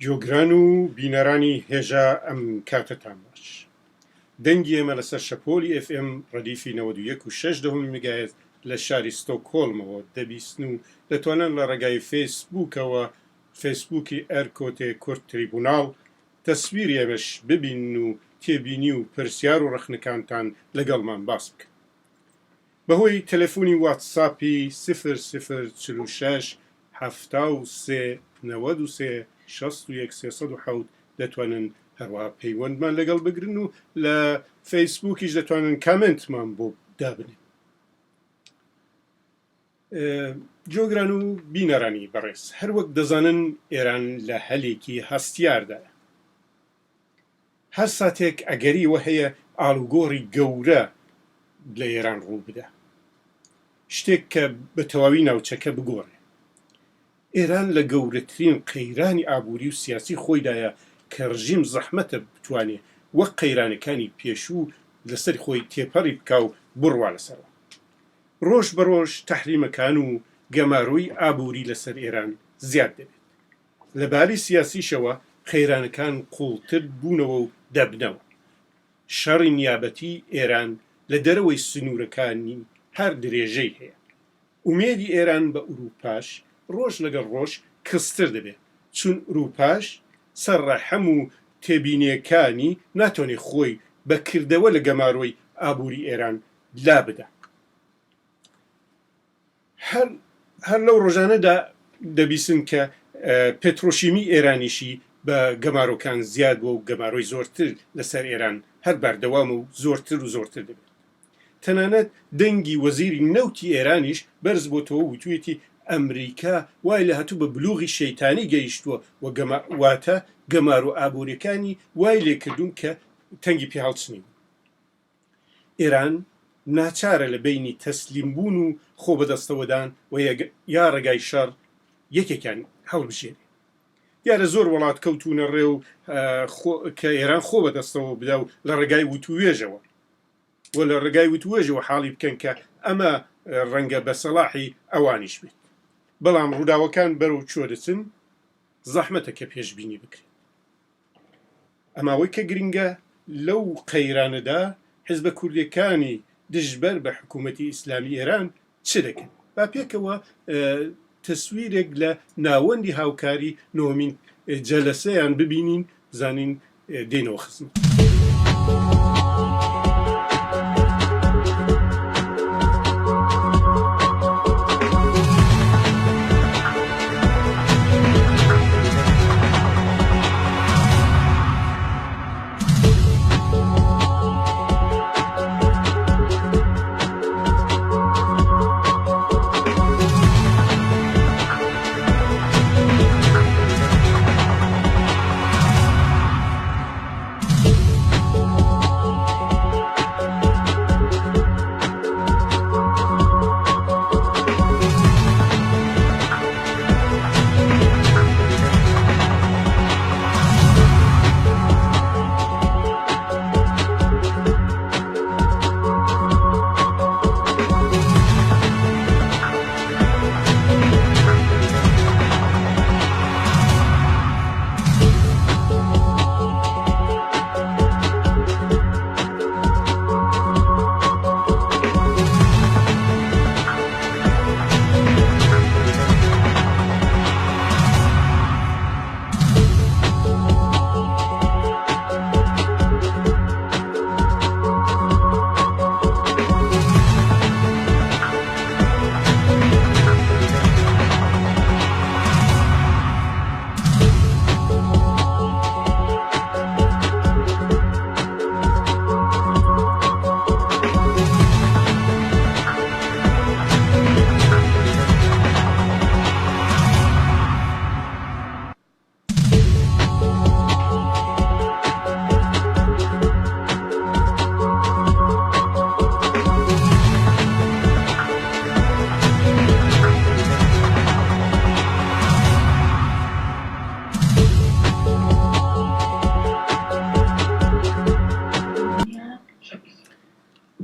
جۆگران و بینەرانی هێژە ئەم کاتتان باش. دەنگی ئێمە لەسەر شەپۆلی FM ڕەدیفی 91.6 مگایت لە شاری ستۆکهۆلمەوە دەبیستن و دەتوانن لە ڕێگای فیسبووکەوە فیسبووکی ئەرکۆتێ کورد تریبۆناڵ تەسویری ئێمەش ببین و تێبینی و پرسیار و ڕەخنەکانتان لەگەڵمان باس بکەن. بەهۆی تەلەفۆنی واتساپی 0046 73 93 61 307 دەتوانن هەروە پەیوەندمان لەگەڵ بگرن و لە فیسبووکیش دەتوانن کامنتمان بۆ دابنێن. جۆگران و بینەرانی بەڕێز، هەروەک دەزانن ئێران لە هەلێکی هەستیاردایە. هەر ساتێک ئەگەریوە هەیە ئاڵوگۆڕی گەورە لە ئێران ڕوو بدە، شتێک کە بە تەواوی ناوچەکە بگۆڕێ. ئێران لە گەورەترین قەیرانی ئابووری و سیاسی خۆیدایە کە ڕژیم زەحمەتە بتوانێت وەک قەیرانەکانی پێشوو لەسەر خۆی تێپەڕی بکا و بڕوا لەسەرەوە. ڕۆژ بە ڕۆژ تەحریمەکان و گەماڕۆی ئابووری لەسەر ئێران زیاد دەبێت. لەباری سیاسیشەوە قەیرانەکان قوڵتر بوونەوە و دەبنەوە. شەڕی نیابەتی ئێران لە دەرەوەی سنوورەکانی هەر درێژەی هەیە. ئومێدی ئێران بە ئوروپاش ڕۆژ لەگەڵ ڕۆژ کەستر دەبێت، چون ئوروپاش سەرڕە هەموو تێبینیەکانی ناتوانێت خۆی بەکردەوە لە گەماڕۆی ئابووری ئێران لا بدە. هەر لەو ڕۆژانەدا دەبیستن کە پێترۆشیمی ئێرانیشی بە گەمارۆکان زیاد بووە و گەمارۆی زۆرتر لەسەر ئێران هەر بەردەوام و زۆرتر و زۆرتر دەبێت. تەنانەت دەنگی وەزیری نەوتی ئێرانیش بەرز بۆتەوە وتوێتی ئەمریکا وای لە هەتوو بە بلوغی شەیتانی گەیشتووە و واتە گەمار و ئابوووریەکانی وای لێکردوون کە تەنگی پێ هەڵچنین. ئێران ناچارە لە بینی تەسلیمبوون و خۆ بەدەستەوەدان و یا ڕێگای شەڕ یەکێکیان هەڵبژێنێ. دیارە زۆر وڵات کەوتونە ڕێ و کە ئێران خۆ بەدەستەوە بدا و لە ڕێگای وتوێژەوە و لە ڕێگای وتوێژەوە حاڵی بکەن کە ئەمە ڕەنگە بە سەلاحی ئەوانیش بێت. بەڵام ڕووداوەکان بەرەو چۆ دەچن زەحمەتە کە پێشبینی بکرێت. ئەماوەی کە گرنگە لەو قەیرانەدا حیزبە کوردەکانی دژبەر بە حکوومەتی ئیسلامی ئێران چ دەکەن؟ با پێکەوە تەسویرێک لە ناوەندی هاوکاری نۆمین جەلەسەیان ببینین زانین دێنەوە خزم.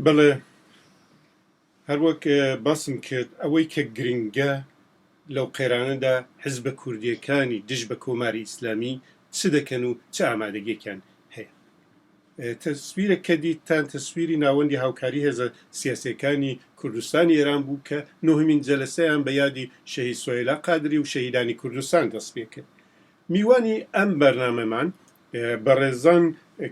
بەڵێ هەروەک باسم کرد ئەوەی کە گرنگە لەو قێرانەدا حیزبە کوردیەکانی دژ بە کۆماری ئیسلامی چ دەکەن و چه ئامادەگیەکیان هەیە. تەسویرە کە دیتان تەسویری ناوەندی هاوکاری هێزە سیاسیەکانی کوردستانی ئێران بوو کە نۆهمین جەلسەیان بە یادی شەهید سۆیلا قادری و شەهیدانی کوردستان دەست پێ کرد. میوانی ئەم بەرنامەمان بەڕێزان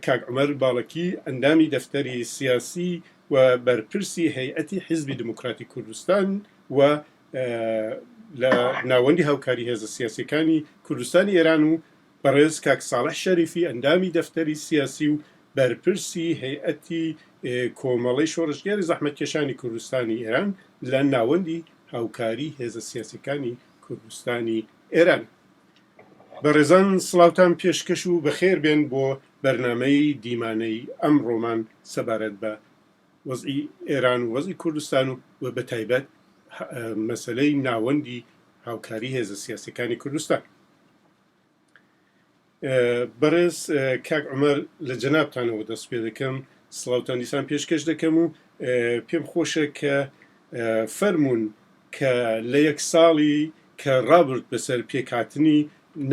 کاک عومەر باڵەکی ئەندامی دەفتەری سیاسی و بەرپرسی هەیئەتی حیزبی دموکراتی کوردستان و لە ناوەندی هاوکاری هێزە سیاسیەکانی کوردستانی ئێران و بەڕێز کاک ساڵەح شەریفی ئەندامی دەفتەری سیاسی و بەرپرسی هەیئەتی کۆمەڵەی شۆڕشگێڕی زەحمەتکێشانی کوردستانی ئێران لە ناوەندی هاوکاری هێزە سیاسیەکانی کوردستانی ئێران. بەڕێزان سڵاوتان پێشکەش و بەخێر بێن بۆ بەرنامەی دیمانەی ئەمڕۆمان سەبارەت بە وەزعی ئێران و وەزعی کوردستان و بە تایبەت مەسەلەی ناوەندی هاوکاری هێزە سیاسیەکانی کوردستان. بەڕێز کاک عومەر لە جەنابتانەوە دەست پێ دەکەم، سڵاوتان دیسان پێشکەش دەکەم و پێم خۆشە کە فەرمونون کە لە یەک ساڵی کە ڕابرد بەسەر پێکهاتنی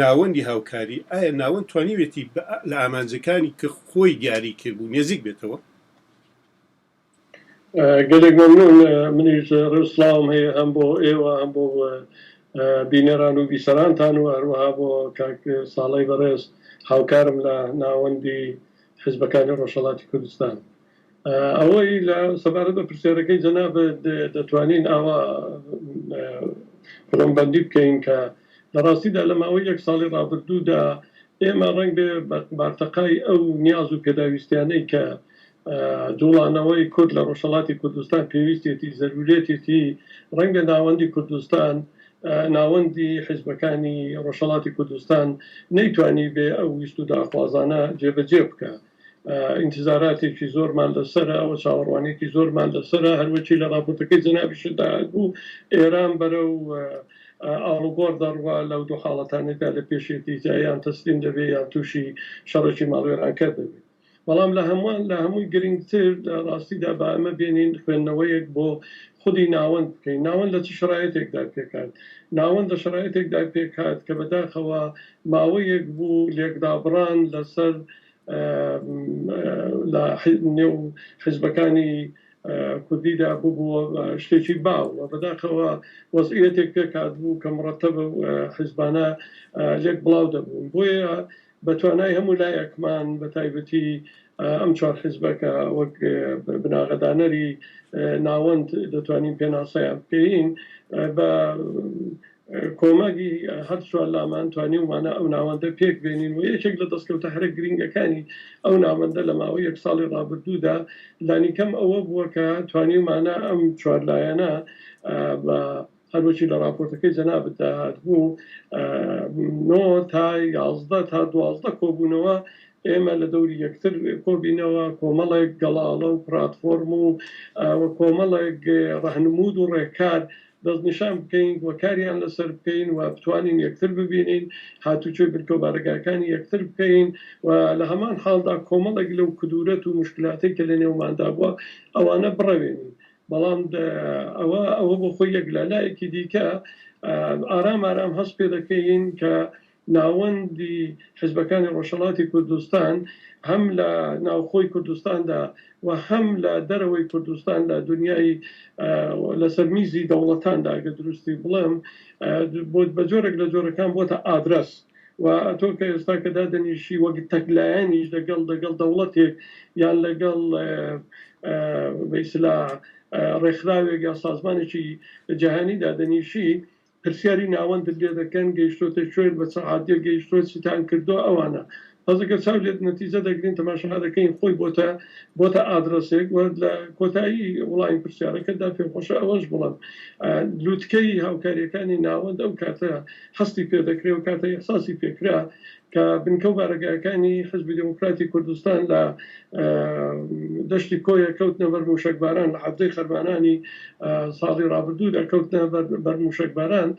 ناوەندی هاوکاری ئایا ناوەند توانیوێتی لە ئامانجەکانی کە خۆی دیاری کردبوو نێزیک بێتەوە؟ گەلێک مەمنون. منیش ڕسڵاوم هەیە هەم بۆ ئێوە هەم بۆ بینەران و بیسەرانتان و هەروەها بۆ کاک ساڵەی بەڕێز هاوکارم لە ناوەندی حیزبەکانی ڕۆژهەڵاتی کوردستان. ئەوەی لە سەبارەت بە پرسیارەکەی جەناب دەتوانین ئاوا پڵەمبەندی بکەین کە لە ڕاستیدا لە ماوەی یەک ساڵی ڕابردوودا ئێمە ڕەنگ بێ بارتەقای ئەو نیاز و پێداویستیانەی کە جوڵانەوەی کورد لە ڕۆژهەڵاتی کوردستان پێویستێتی زەرورێتێتی ڕەنگ بێ ناوەندی کوردستان ناوەندی حیزبەکانی ڕۆژهەڵاتی کوردستان نەیتوانی بێ ئەو ویست و داخوازانە جێبەجێ بکە. ئینتیزاراتێکی زۆرمان لەسرە، ئەوە چاوەڕوانێکی زۆرمان لەسرە، هەروەچی لە ڕاپۆرتەکەی جەنابیشدا بوو ئێران بەرەو ئاڵوگۆڕ دەڕوا لەو دوو حاڵەتانەدا لە پێشێتی جایان تەسلیم دەبێ یان تووشی شەڕێکی ماڵوێرانکە دەبێت. بەڵام لە هەمووی گرنگتر ڕاستیدا بە ئەمە بێنین خوێندنەوەیەک بۆ خودی ناوەند بکەین. ناوەند لە چ شرایەتێکدا پێکات؟ ناوەند لە شرایەتێکدا پێکات کە بەداخەوە ماوەیەک بوو لێکدابڕان لەسەر لە نێو حیزبەکانی کوردیدا بووە شتێکی باو و بەداخەوە وەزعیەتێک پێکات بوو کە مڕەتەبە حیزبانە لێک بڵاو دەبوون. بۆیە بە توانای هەموو لایەکمان بە تایبەتی ئەم چوار حیزبەکە وەک بناغەدانەری ناوەند دەتوانین پێناسەیان بکەین بە کۆمەکی هەر چوار لامان توانی ومانە ئەو ناوەندە پێک بێنین و یەکێک لە دەستکەوتە هەرە گرنگەکانی ئەو ناوەندە لە ماوەی یەک ساڵی ڕابردوودا لانیکەم ئەوە بووە کە توانی ومانە ئەم چوار لایەنە بە هەروەکی لە راپۆرتەکەی جەنابەتدا هاتبوو 9 تا 11 تا 12 کۆبوونەوە ئێمە لە دەوری یەکتر کۆبینەوە کۆمەڵێک گەڵاڵە و پلاتفۆرم و کۆمەڵێک ڕەهنمود و ڕێکار دەستنیشان بکەین و کاریان لەسەر بکەین و بتوانین یەکتر ببینین هاتوچۆی بنکەوبارەکانی یەکتر بکەین و لە هەمان حاڵدا کۆمەڵێک لەو کدورەت و مشکلاتی کە لە نێوماندا بووە ئەوانە بڕەوێنین. بەڵام ئەوە بۆ خۆی یەک لالایەکی دیکە ئارام ئارام هەست پێ دەکەین کە ناوەندی حیزبەکانی ڕۆژهەڵاتی کوردستان هەم لە ناوخۆی کوردستاندا و هەم لە دەرەوەی کوردستان لە دنیای لەسەر میزی دەوڵەتاندا ئەگە دروستی بڵێم بە جۆرێک لە جۆرەکان بۆتە ئادرس و تۆ کە ئێستا کە دادەنیشی وەک تەکلایەنیش لەگەڵ دەوڵەتێک یان لەگەڵ بەیسلا ڕێکخراوێک یا سازمانێکی جیهانی دادەنیشی پرسیاری ناوەند لێ دەکەن گەیشتۆتە شوێن بە چەعادیە گەیشتۆ چیتان کردو ئەوانە هەزەکە چاو لێت نەتیجە دەگرین تەماشا دەکەین خۆی بۆتە ئادرسێک و لە کۆتایی وڵامی پرسیارەکەدا پێم خۆشە ئەوەش بڵم لووتکەی هاوکاریەکانی ناوەند ئەو کاتە هەستی پێ دەکرێ و کاتە ئەحساسی پێکرا کە بنکە و بارەگایەکانی حیزبی دموکراتی کوردستان لە دەشتی کۆیە کەوتنە بەر موشکباران لە حەفتەی خەربانانی ساڵی ڕابردوودا کەوتنە بەر موشکباران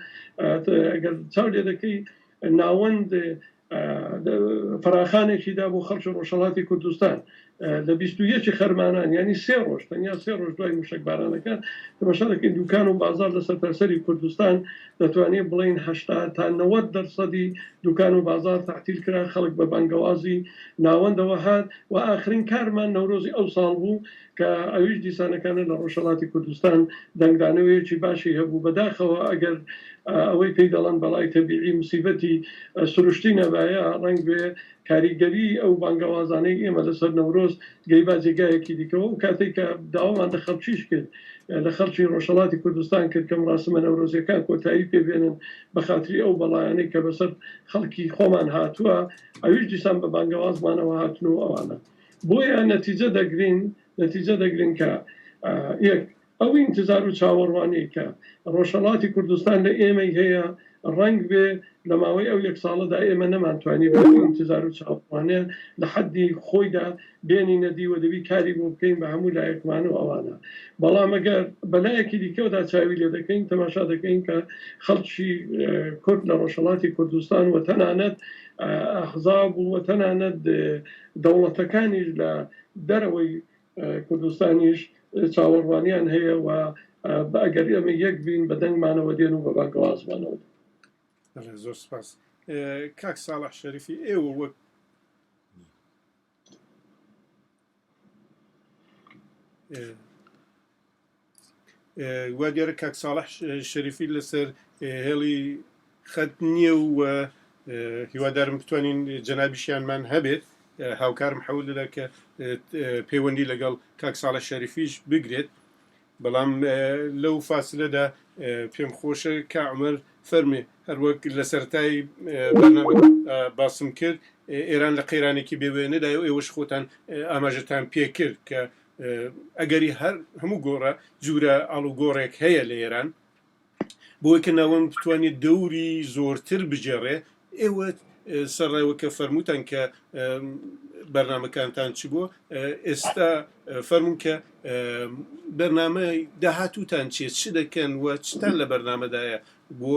ئەگەر چاو لێ دەکەی ناوەند فراخانێکیدا بۆ خەڵکی ڕۆژهەڵاتی کوردستان لە 21 خەرمانان ینی 3 ڕۆژ تەنیا 3 ڕۆژ دوای موشکبارانەکان تەماشا دەکەین دوکان و بازار لە سەرتاسەری کوردستان دەتوانێت بڵین 80 تا 90% دوکان و بازار تعتیل کرا خەڵک بە بانگەوازی ناوەندەوە هات و ئاخرین کارمان نەورۆزی ئەو ساڵ بوو کە ئەویش دیسانەکانە لە ڕۆژهەڵاتی کوردستان دەنگدانەوەیەکی باشی هەبوو بەداخەوە ئەگەر ئەوەی پێی دەڵێن بەڵای تەبیعی موسیبەتی سروشتی نەبایە ڕەنگ بێ کاریگەری ئەو بانگەوازانەی ئێمە لەسەر نەورۆز گەیبا جێگایەکی دیکەەوە و کاتێک کە داوامان لە خەڵکیش کرد لە خەڵکی ڕۆژهەڵاتی کوردستان کرد کە مراسمە نەورۆزیەکان کۆتایی پێبێنن بە خاتری ئەو بەڵایانەی کە بەسەر خەڵکی خۆمان هاتووە ئەویش دیسان بە بانگەوازمانەوە هاتن و ئەوانە بۆیە نەتیجە دەگرین کە یەک ئەو ئینتزار و چاوەڕوانی کە ڕۆژهەڵاتی کوردستان لە ئێمەی هەیە ڕنگ بێ لە ماوەی ئەو یەک ساڵەدا ئێمە نەمانتوانی بە ئینتزار و چاوەڕوانیان لە حەدی خۆیدا بێنی نەدیوە دەبی کاری بۆ بکەین بە هەموو لایەکمان و ئەوانە بەڵام ئەگەر بەلایەکی دیکەودا چاوی لێ دەکەین تەماشا دەکەین کە خەڵکی کورد لە ڕۆژهەڵاتی کوردستان و تەنانەت ئەحزاب و تەنانەت دەوڵەتەکانیش لە دەرەوەی کوردستانیش چاوەڕوانیان هەیە و ئەگەر ئێمە یەک بین بە دەنگمانەوە دێن و بە بانگەوازمانەوە زۆر سپاس کاک ساڵح شەریفی ئێوە وەک وا دیارە کاک ساڵح شەریفی لەسەر هێڵی خەت نییە و هیوادارم بتوانین جەنابیشیانمان هەبێت هاوکارم حەول دەدا کە پەیوەندی لەگەڵ کاک ساڵح شەریفیش بگرێت بەڵام لەو فاسلەدا پێم خۆشە کە عومەر فەرمێ هەروەک لە سەرەتای بەرنامە باسم کرد ئێران لە قەیرانێکی بێوێنەدایە و ئێوەش خۆتان ئاماژەتان پێ کرد کە ئەگەری هەموو گۆڕە جوورە ئاڵوگۆڕێک هەیە لە ئێران بۆی کە ناوەند بتوانێت دەوری زۆرتر بجێڕێ ئێوە سەرڕێوەکە فەرمووتان کە بەرنمەکانتان چ بووە ئێستا فەرمون کە بەرنامە داهاتووتان چێت چ دەکەن و چتان لە بەرنامەدایە بۆ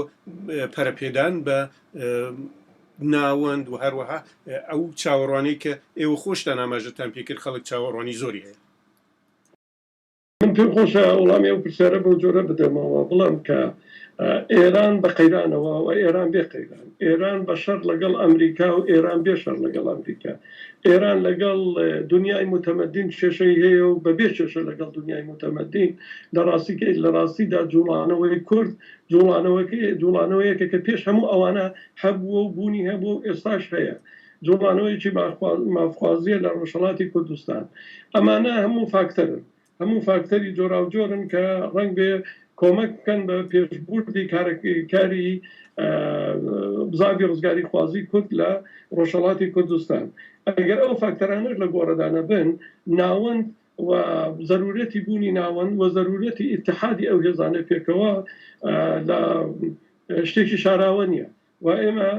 پەرەپێدان بە ناوەند و هەروەها ئەو چاوەڕوانی کە ئێوە خۆشتان ئاماژەتان پێکرد خەڵک چاوەڕوانی زۆری هەیە من پێم خۆشە وەڵامی ئەو پرسیارە بەو جۆرە بدەمەوە بڵام کە ئێران بە قەیرانەوە و ئێران بێ قەیران ئێران بە شەڕ لەگەڵ ئەمریکا و ئێران بێ شەڕ لەگەڵ ئەمریکا ئێران لەگەڵ دنیای متەمەدین کێشەی هەیە و بەبێ کێشە لەگەڵ دنیای متەمەدین لە ڕاستیدا جوڵانەوەی کورد جوڵانەوەیەکە کە پێش هەموو ئەوانە هەبووە و بوونی هەبوو و ئێستاش هەیە جوڵانەوەیکی مافخوازیە لە ڕۆژهەڵاتی کوردستان ئەمانە هەموو فاکتەری جۆرا و جۆرن کە ڕەنگ بێ کۆمەک بکەن بە پێشبوردی کاری بزاوی ڕزگاری خوازی کورد لە ڕۆژهەڵاتی کوردستان ئەگەر ئەو فاکتەرانش لە گۆڕەدانە بن ناوەند و ضرورەتی بوونی ناوەند و ضرورەتی ئیتحادی ئەو هێزانە پێکەوە لە شتێکی شاراوە نییە و ئێمە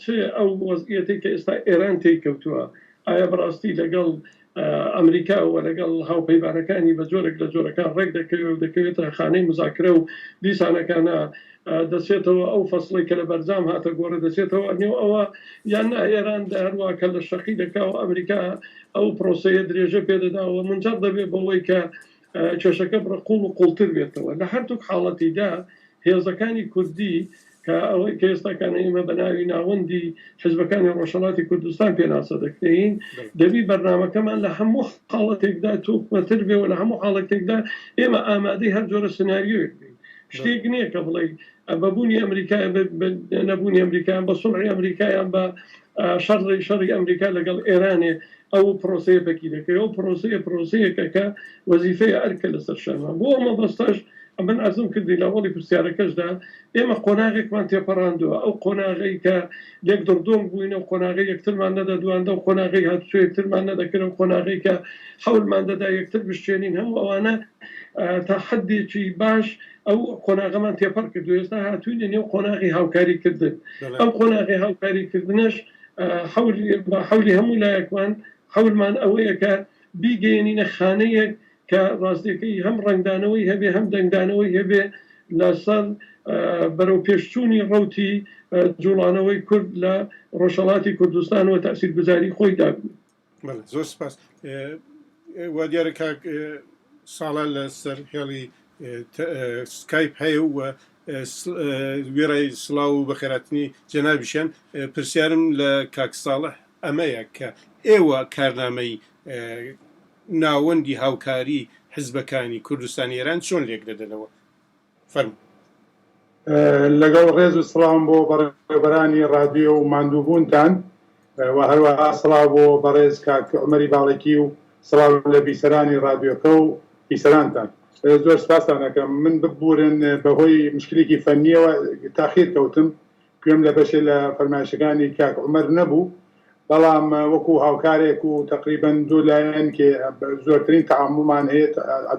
چ ئەو وەزعیەتی کە ئێستا ئێران تێکەوتووە ئایا بەڕاستی لەگەڵ ئەمریکا و لەگەڵ هاوپەیمانەکانی بە جۆرێک لە جۆرەکان ڕێک دەکەوێتە خانەی مزاکرە و دیسانەکانە دەچێتەوە ئەو فەسڵی کە لە بەرجام هاتە گۆڕە دەچێتەوە نێو ئەوە یان ئێران هەروە کە لە شەقی دەکا و ئەمریکا ئەو پرۆسەیە درێژە پێدەداوە منجەر دەبێت بەوەی کە کێشەکە بڕقوڵ و قوڵتر بێتەوە لە هەردووک حاڵەتیدا هێزەکانی کوردی کە ئەوەی کە ئێستاکان ئێمە بە ناوی ناوەندی حیزبەکانی ڕۆژهەڵاتی کوردستان پێناسە دەکەین دەبی بەرنامەکەمان لە هەموو حاڵەتێکدا توکمەتر بێ و لە هەموو حاڵەتێکدا ئێمە ئامادەی هەر جۆرە سناریۆیەک بین شتێک نییە کە بڵێ بەبوونی ئەمریکای نەبوونی ئەمریکایان بە سوڵحی ئەمریکایان بە شەڕی ئەمریکا لەگەڵ ئێرانێ ئەو پرۆسەیە پەکی دەکەی ئەو پرۆسەیەکە کە وەزیفەیە ئەرکە لەسەر شەما بۆ ئەمە بەستەش من ئەزم کردی لە وەڵی پرسیارەکەشدا ئێمە قۆناغێکمان تێپەڕاندووە ئەو قۆناغەی کە یەک دڕدۆم بووینە و قۆناغی یەکترمان نەدەدواندا و قۆناغی هاتوچۆ یەکترمان نەدەکرد و قۆناغی کە حەولمان دەدا یەکتر بشتێنین هەموو ئەوانە تا حەدێکی باش ئەو قۆناغەمان تێپەڕ کردو ئێستا هاتووینە نێو قۆناغی هاوکاریکردن ئەو قۆناغی هاوکاریکردنش حەولی هەموو لایەکمان حەولمان ئەوەیە کە بیگەێنینە خانەیەک کە ڕاستیەکەی هەم ڕنگدانەوەی هەبێ هەم دەنگدانەوەی هەبێ لەسەر بەرەو پێشچوونی ڕەوتی جوڵانەوەی کورد لە ڕۆژهەڵاتی کوردستانەوە تاثیرگوزاری خۆی دابوو. زۆر سپاس. وا دیارە کاک ساڵە لەسەر هێڵی سکایپ هەیە و وێڕای سڵاو و بەخێراتنی جەنابیشیان پرسیارم لە کاک ساڵەح ئەمەیە کە ئێوە کارنامەی ناوەندی هاوکاری حیزبەکانی کوردستانی ئێران چۆن لێک دەدەنەوە؟ فەرموو. لەگەڵ ڕێز و سڵام بۆ بەڕێوەبەرانی ڕادیۆ و ماندووبوونتان و هەروەها سڵاو بۆ بەڕێز کاک عومەری باڵێکی و سڵاو لە بیسەرانی ڕادیۆکە و بیسەرانتان. زۆر سپاسان دەکەم. من ببورن بەهۆی مشکلێکی فەنیەوە تاخیر کەوتم، گوێم لە بەشێ لە فەرمایشەکانی کاک عومەر نەبوو، بەڵام وەکو هاوکارێک و تقریبەن دوو لایەن کە زۆرترین تەعامڵمان هەیە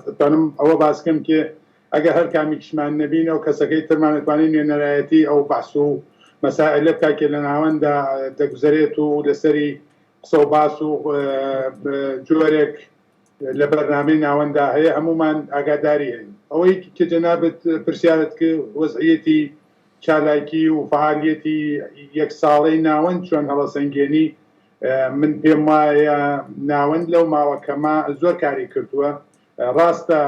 دەتوانم ئەوە باسکەم کە ئەگە هەر کامیکشمان نەبینە و کەسەکەی ترمان دەتوانین نوێنەرایەتی ئەو بەحس و مەسائل لە بکا کە لە ناوەندا دەگوزارێت و لەسەری قسە و باس و جۆرێک لە بەرنامەی ناوەندا هەیە هەمومان ئاگاداری هەین. ئەوەی کە جەنابەت پرسیارت کرد وەزعیەتی چالاکی و فعالیەتی یەک ساڵەی ناوەند چۆن هەڵەسەنگێنی، من پێم وایە ناوەند لەو ماوەکەما زۆر کاری کردووە. ڕاستە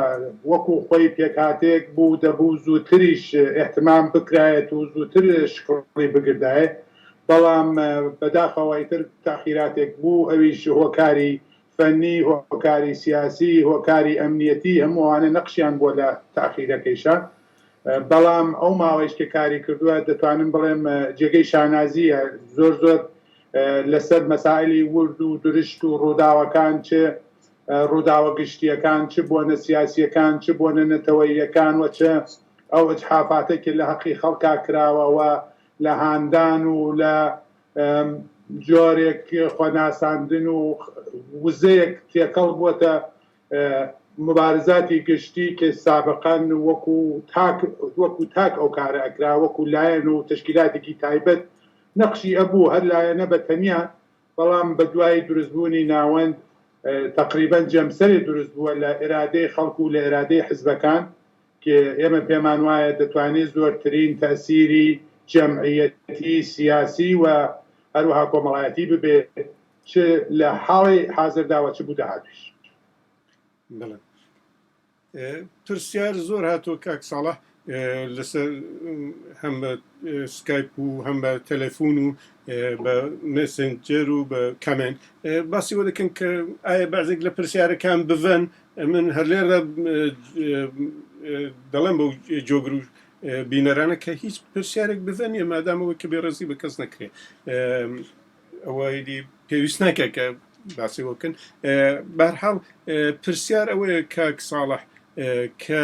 وەکو خۆی پێکهاتێک بوو دەبوو زووتریش احتمام بکرایەت و زووتر شکڕی بگردایە، بەڵام بەداخەوە ئیتر تاخیراتێک بوو، ئەویش هۆکاری فەنی، هۆکاری سیاسی، هۆکاری ئەمنیەتی هەمووانە نەقشیان بۆ لە تاخیرەکەیشە. بەڵام ئەو ماوەیش کە کاری کردووە دەتوانم بڵێم جێگەی شانازیە زۆر زۆر لەسەر مەسائلی ورد و درشت و ڕووداوەکان، چ ڕووداوە گشتیەکان، چ بۆنە سیاسیەکان، چ بۆنە نەتەوەییەکان، و چ ئەو ئەجحافاتێکی لە حەقی خەڵکا کراوەوە لە هاندان و لە جۆرێک خۆناساندن و وزەیەک تێکەڵ بووەتە مبارزاتی گشتی کە سابقان وەکو تاک ئەو کارە ئەکرا، وەکو لایەن و تشکیلاتێکی تایبەت نەقشی ئەبوو، هەر لایەنە بە تەنیا، بەڵام بە دوای دروستبوونی ناوەند تقریبەن جەمسەری دروست بووە لە ئێرادەی خەڵکو و لە ئێرادەی حیزبەکان، کە ئێمە پێمان وایە دەتوانێت زۆرترین تەسیری جەمعیەتی سیاسی و هەروەها کۆمەڵایەتی ببێ، چ لە حاڵی حازرداوە چ بوو داهاتوش. پرسیار زۆر هاتۆ کاک ساڵەح لەسەر هەم بە سکایپ و هەم بە تەلەفۆن و بە مەسنجەر و بە کامنت باسیەوە دەکەن کە ئایا بەعزێک لە پرسیارەکان بڤەن. من هەر لێرە دەڵێم بەو جۆگر و بینەرانە کە هیچ پرسیارێک بڤەنیە مادامەوە کە بێڕێزی بە کەس نەکرێ، ئەوەی پێویست ناکە کە باسی وەکەن. بەهەرحاڵ پرسیار ئەوەیە کاک ساڵەح کە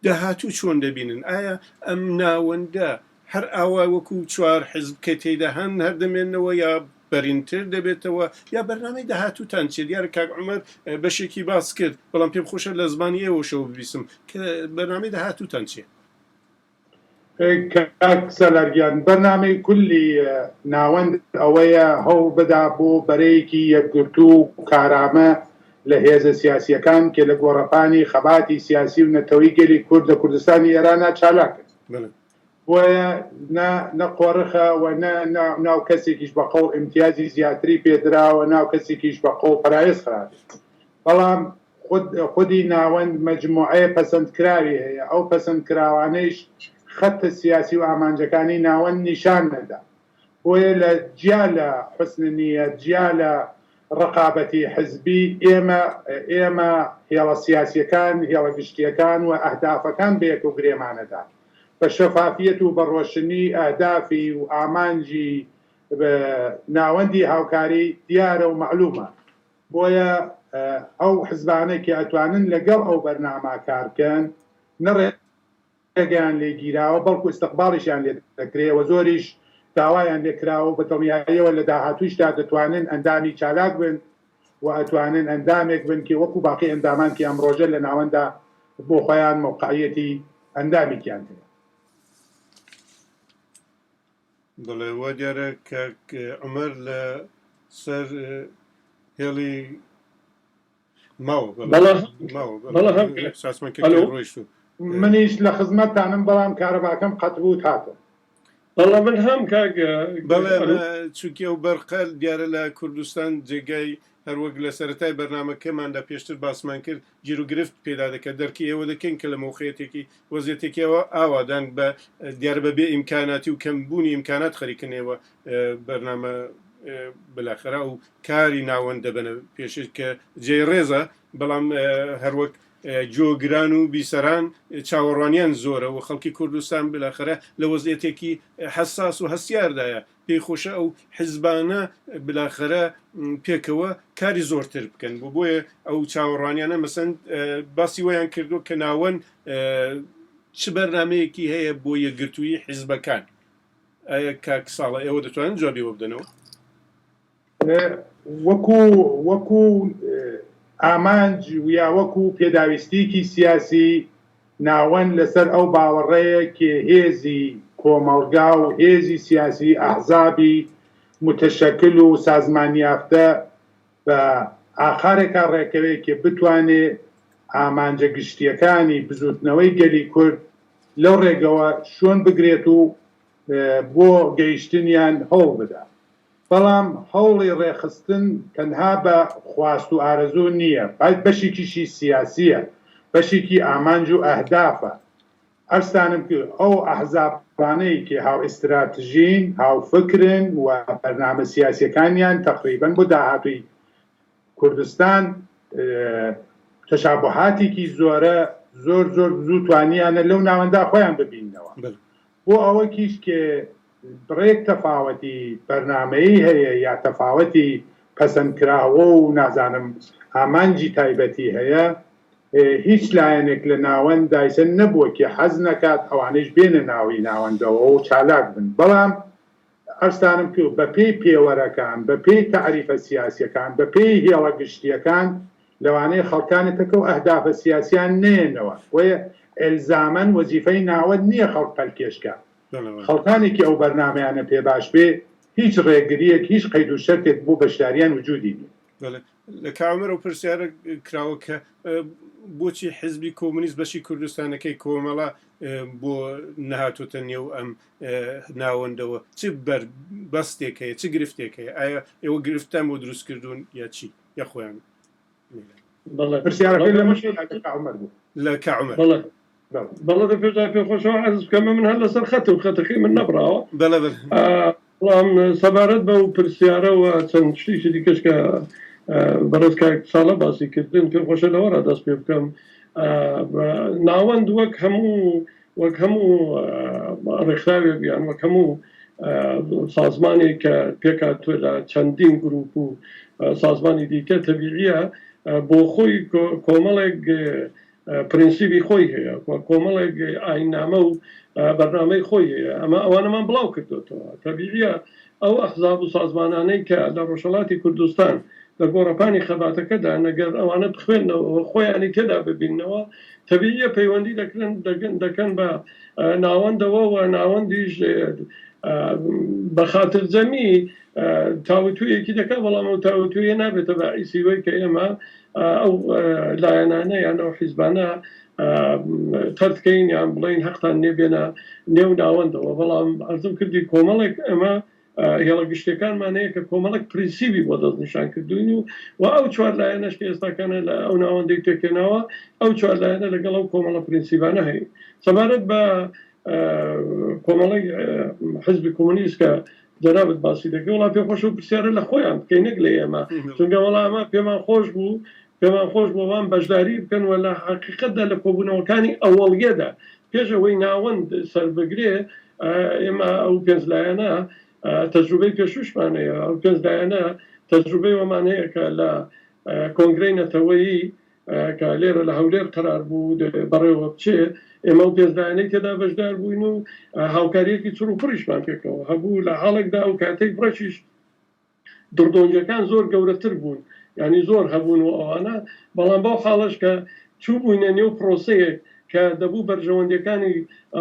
داهاتوو چۆن دەبینن؟ ئایا ئەم ناوەندە هەر ئاوا وەکو چوار حیزب کە تێیدا هەن هەر دەمێنەوە یا بەرینتر دەبێتەوە، یا بەرنامەی داهاتووتان چێت؟ دیارە کاک عومەر بەشێکی باس کرد، بەڵام پێم خۆشە لە زمانی ئێوەشەوە ببیسم کە بەرنامەی داهاتووتان چێت. کاک سەلارگیان، بەرنامەی کولی ناوەند ئەوەیە هەوڵ بدا بۆ بەرەیەکی یەکگرتو و کارامە لە هێزە سیاسیەکان کە لە گۆڕەپانی خەباتی سیاسی و نەتەوەی گەلی کورد لە کوردستانی ئێرانە چالاکن، بۆیە نەقۆڕخە و ناو کەسێکیش بە قەوڵ ئیمتیازی زیاتری پێدراوە، ناو کەسێکیش بە قەوڵ پەرایز خراپێت، بەڵام خودی ناوەند مەجموعەیە پەسەندکراوی هەیە. ئەو پەسەندکراوانەیش خەتە سیاسی و ئامانجەکانی ناوەند نیشان نەدا، بۆیە لە جیا لە حوسن نیەت، جیا لە ڕقابەتی حزبی ئێمە هێڵە سیاسیەکان، هێڵە گشتیەکان و ئەهدافەکان بەیەک و گرێمانەدا بە شەفافیەت و بە ڕۆشنی ئەهدافی و ئامانجی ناوەندی هاوکاری دیارە و معلومە. بۆیە ئەو حزبانەی کە ئەتوانن لەگەڵ ئەو بەرنامە کارکەن نەڕێگەیان لێگیراوە، بەڵکو ئستقباڵیشیان لێ دەکرێەوە، زۆریش داوایان لێکراوە بە دڵنیاییەوە لە داهاتووشدا دەتوانن ئەندامی چالاک بن و ئەتوانن ئەندامێک بن کە وەکو باقی ئەندامان کە ئەمڕۆژە لە ناوەندا بۆ خۆیان موقعیەتی ئەندامێکیان هەیە. بڵێ وا دیارە کاک عومەر لە سەر هێڵی ماوە ساسمان ڕۆیشت و منیش لە خزمەتتانم بەڵام کارەباکەم قەتبوو هاتم. بەڵام من هەم کاگە بەڵێ چونکە و بەرقەل دیارە لە کوردستان جێگای هەروەک لە سەرەتای بەرنامەکەماندا پێشتر باسمان کرد گیر و گرفت پێدا دەکات دەرکی ئێوە دەکەین کە لە مۆخەتێکی وەزیەتێکیەوە ئاوادان بە دیارە بەبێ ئیمکاناتی و کەمبوونی ئیمکانات خەریکنەوە بەرنامە بلاخرا و کاری ناوەندە بنە پێشت کە جێ ڕێزە بەڵام هەروەک جۆگران و بیسەران چاوەڕوانیان زۆرە و خەڵکی کوردستان بلاخرە لە وەزیەتێکی حساس و هەستیاردایە پێی خۆشە ئەو حیزبانە بلاخرە پێکەوە کاری زۆرتر بکەن بۆ بۆیە ئەو چاوەڕوانیانە مەسەن باسی ویان کردو کە ناوەن چ بەرنمەیەکی هەیە بۆ یەکگرتووی حیزبەکان کاک ساڵە ئێوە دەتوانن جوابیەوە بدەنەوە وەکو ئامانج یا وەکو پێداویستێکی سیاسی ناوەن لەسەر ئەو باوەڕەیە کە هێزی کۆمەڵگا و هێزی سیاسی ئەحزابی متشەکل و سازمانیافتە بە ئاخارێکا ڕێکەوەی کە بتوانێت ئامانجە گشتیەکانی بزوتنەوەی گەلی کورد لەو ڕێگەوە شۆن بگرێت و بۆ گەیشتنیان هەوڵ بدات. بەڵام هەوڵی ڕێخستن تەنها بە خواست و ئارەزوو نییە، بەشێکیشی سیاسیە، بەشێکی ئامانج و ئەهدافە. ئەرستانم کرد ئەو ئەحزابانەی کە هاو ئستراتژین هاو فکرن و بەرنامە سیاسیەکانیان تقریبەن بۆ داهاتووی کوردستان تەشابوهاتێکی زۆرە زۆر زوو توانیانە لەو ناوەندا خۆیان ببینەوە بۆ ئەوە کیش کە بڕێک تەفاوەتی بەرنامەیی هەیە یا تەفاوەتی پەسەندکراوە و نازانم ئامانجی تایبەتی هەیە هیچ لایەنێک لە ناوەند دایسن نەبووە کە حەز نەکات ئەوانەش بێنە ناوی ناوەندەوە و چالاک بن. بەڵام ئەرستانم کرد بە پێی پێوەرەکان بە پێی تەعریفە سیاسیەکان بە پێی هێڵە گشتیەکان لەوانەیە خەڵکانێتەکە و ئەهدافە سیاسیان نێنەوە وەیە ئەلزامەن وەزیفەی ناوەند نییە خەڵک پەلکێشکە. خەڵکانێکی ئەو بەرنامەیانە پێ باش بێ هیچ ڕێگریەک هیچ قەید و شەرتێک بۆ بەشداریان وجودی نیە. لە کامەرە و پرسیارە کراوە کە بۆچی حیزبی کۆمونیست بەشی کوردستانەکەی کۆمەڵە بۆ نەهاتوتە نێو ئەم ناوەندەوە چ بەستێک هەیە چ گرفتێک هەیە ئایا ئێوە گرفتان بۆ دروستکردوون یا چی یا خۆیان پرسیارەکەی لە مەشی لە کامەر بەڵێ پێ پێخۆشەوە عەرز بکەمە من هەر لەسەر خەت و خەتەکەی من نەبراوە بەڵام سەبارەت بە و پرسیارەوە چەند شتێکی دیکەش کە بەڕێز کاک ساڵە باسی کردن پێم خۆشە لەوەڕا دەست پێ بکەم ناوەند وەک هەموو ڕێکخراوێک بیان وەک هەموو سازمانێک کە پێکاتوە لە چەندین گروپ و سازمانی دیکە تەبیعیە بۆ خۆی کۆمەڵێک پرینسیبی خۆی هەیە کۆمەڵێک ئاینامە و بەرنامەی خۆی هەیە ئەمە ئەوانەمان بڵاو کردوتەوە تەبیعیە ئەو ئەحزاب و سازمانانەی کە لە ڕۆژهەڵاتی کوردستان لە گۆڕەپانی خەباتەکەدا نەگەر ئەوانە بخوێنەوە خۆیانی تێدا ببینەوە تەبیعیە پەیوەندی دەکەن بە ناوەندەوە و ناوەندیش بە خاتر جەمی تاوتویەکی دەکات بەڵام ئەو تاوتویە نابێتە باعیسیوەی کە ئێمە ئەو لایەنانە یان ئەو حیزبانە تەرتکەین یان بڵین هەقتان نێبێنە نێو ناوەندەوە بەڵام ئەرزم کردی کۆمەڵێک ئەمە هێڵە گشتەکانمانەیە کە کۆمەڵک پرینسیبی بۆ دەستنیشان کردوین و ئەو چوار لایەنەش کە ئێستاکانە لە ئەو ناوەندەی تێکێناوە ئەو چوار لایەنە لەگەڵ ئەو کۆمەڵە پرینسیبانە هەیە سەبارەت بە کۆمەڵەی حیزبی کۆمونیست کە جەنابەت باسی دەکەی وڵا پێ خۆش و پرسیارە لە خۆیان بکەی نەک لە ئێمە چونکە وەڵامە پێمان خۆش بوو وان بەشداری بکەن و لە حقیقەتدا لە کۆبوونەوەکانی ئەوەڵیەدا پێش ئەوەی ناوەند سەربگرێ ئێمە ئەو پێنج لایەنە تەجروبەی پێشوشمانەیە ئەو پێنج لایەنە تەجروبەی وەمانەیە کە لە کۆنگرەی نەتەوەیی کە لێرە لە هەولێر قرار بوو بەڕێوە بچێ ئێمە و پێنجلایەنەی تێدا بەشدار بووین و هاوکاریەکی چڕ و پڕیشمان پێکەوە هەبوو لە حاڵێکدا ئەو کاتەی بڕەشیش دڕدۆنجەکان زۆر گەورەتر بوون ینی زۆر هەبوون و ئەوانە بەڵام باو حاڵش کە چوو بووینە نێو پرۆسەیەک کە دەبوو بەرژەوەندەکانی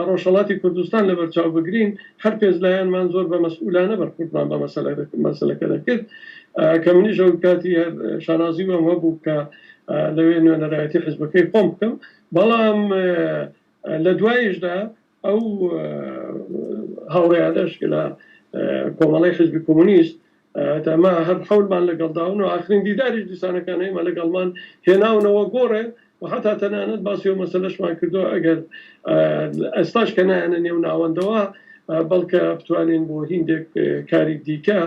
ڕۆژهەڵاتی کوردستان لە بەرچاو بگرین هەر پێنجلایەنمان زۆر بە مەسئولانە بەرخوردمان بە مەسەلەکە دەکرد کە منیش ئەو کاتی شانازی وەم هەبوو کە لەوێ نوێنەرایەتی حیزبەکەی خۆم بکەم بەڵام لە دوایشدا ئەو هاوڕێیادەش لە کۆمەڵەی حیزبی کۆمونیست تەما هەر حەولمان لەگەڵداون و ئاخرین دیداریش دیسانەکانە ئێمە لەگەڵمان هێناونەوە گۆڕێ و حتا تەنانەت باسی و مەسەلەشمان کردو ئەگەر ئێستاش کە نایەنە نێو ناوەندەوە بەڵکە بتوانین بۆ هیندێک کاری دیکە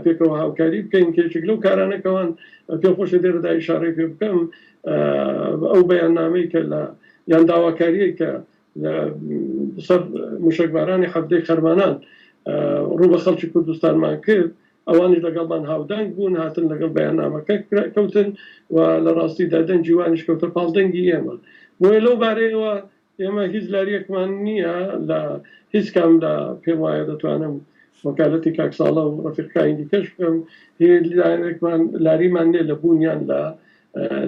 پێکەوە هاوکاری بکەین کێچێک لەو کارانەکەوان پێم خۆشە دێرەدا ئیشارەی پێ بکەم ئەو بەیاننامەی کە لە یان داواکاریەی کە سەر موشکبارانی حەفتەی خەرمانان ڕوو بە خەڵکی کوردستانمان کرد ئەوانش لەگەڵمان هاودانگ بوون هاتن لەگەڵ بەیاننامەکە کەوتن و لە ڕاستیدا دەنجی وانیش کەوتە پاڵدەنگی ئێمە بۆیە لەو بارەیەوە ئێمە هیچ لاریەکمان نییە لە هیچ کام لە پێم وایە دەتوانم وەکالەتی کاک ساڵە و ڕەفیقەکانی دیکەش بکەم لاریمان نێ لە بوونیان لە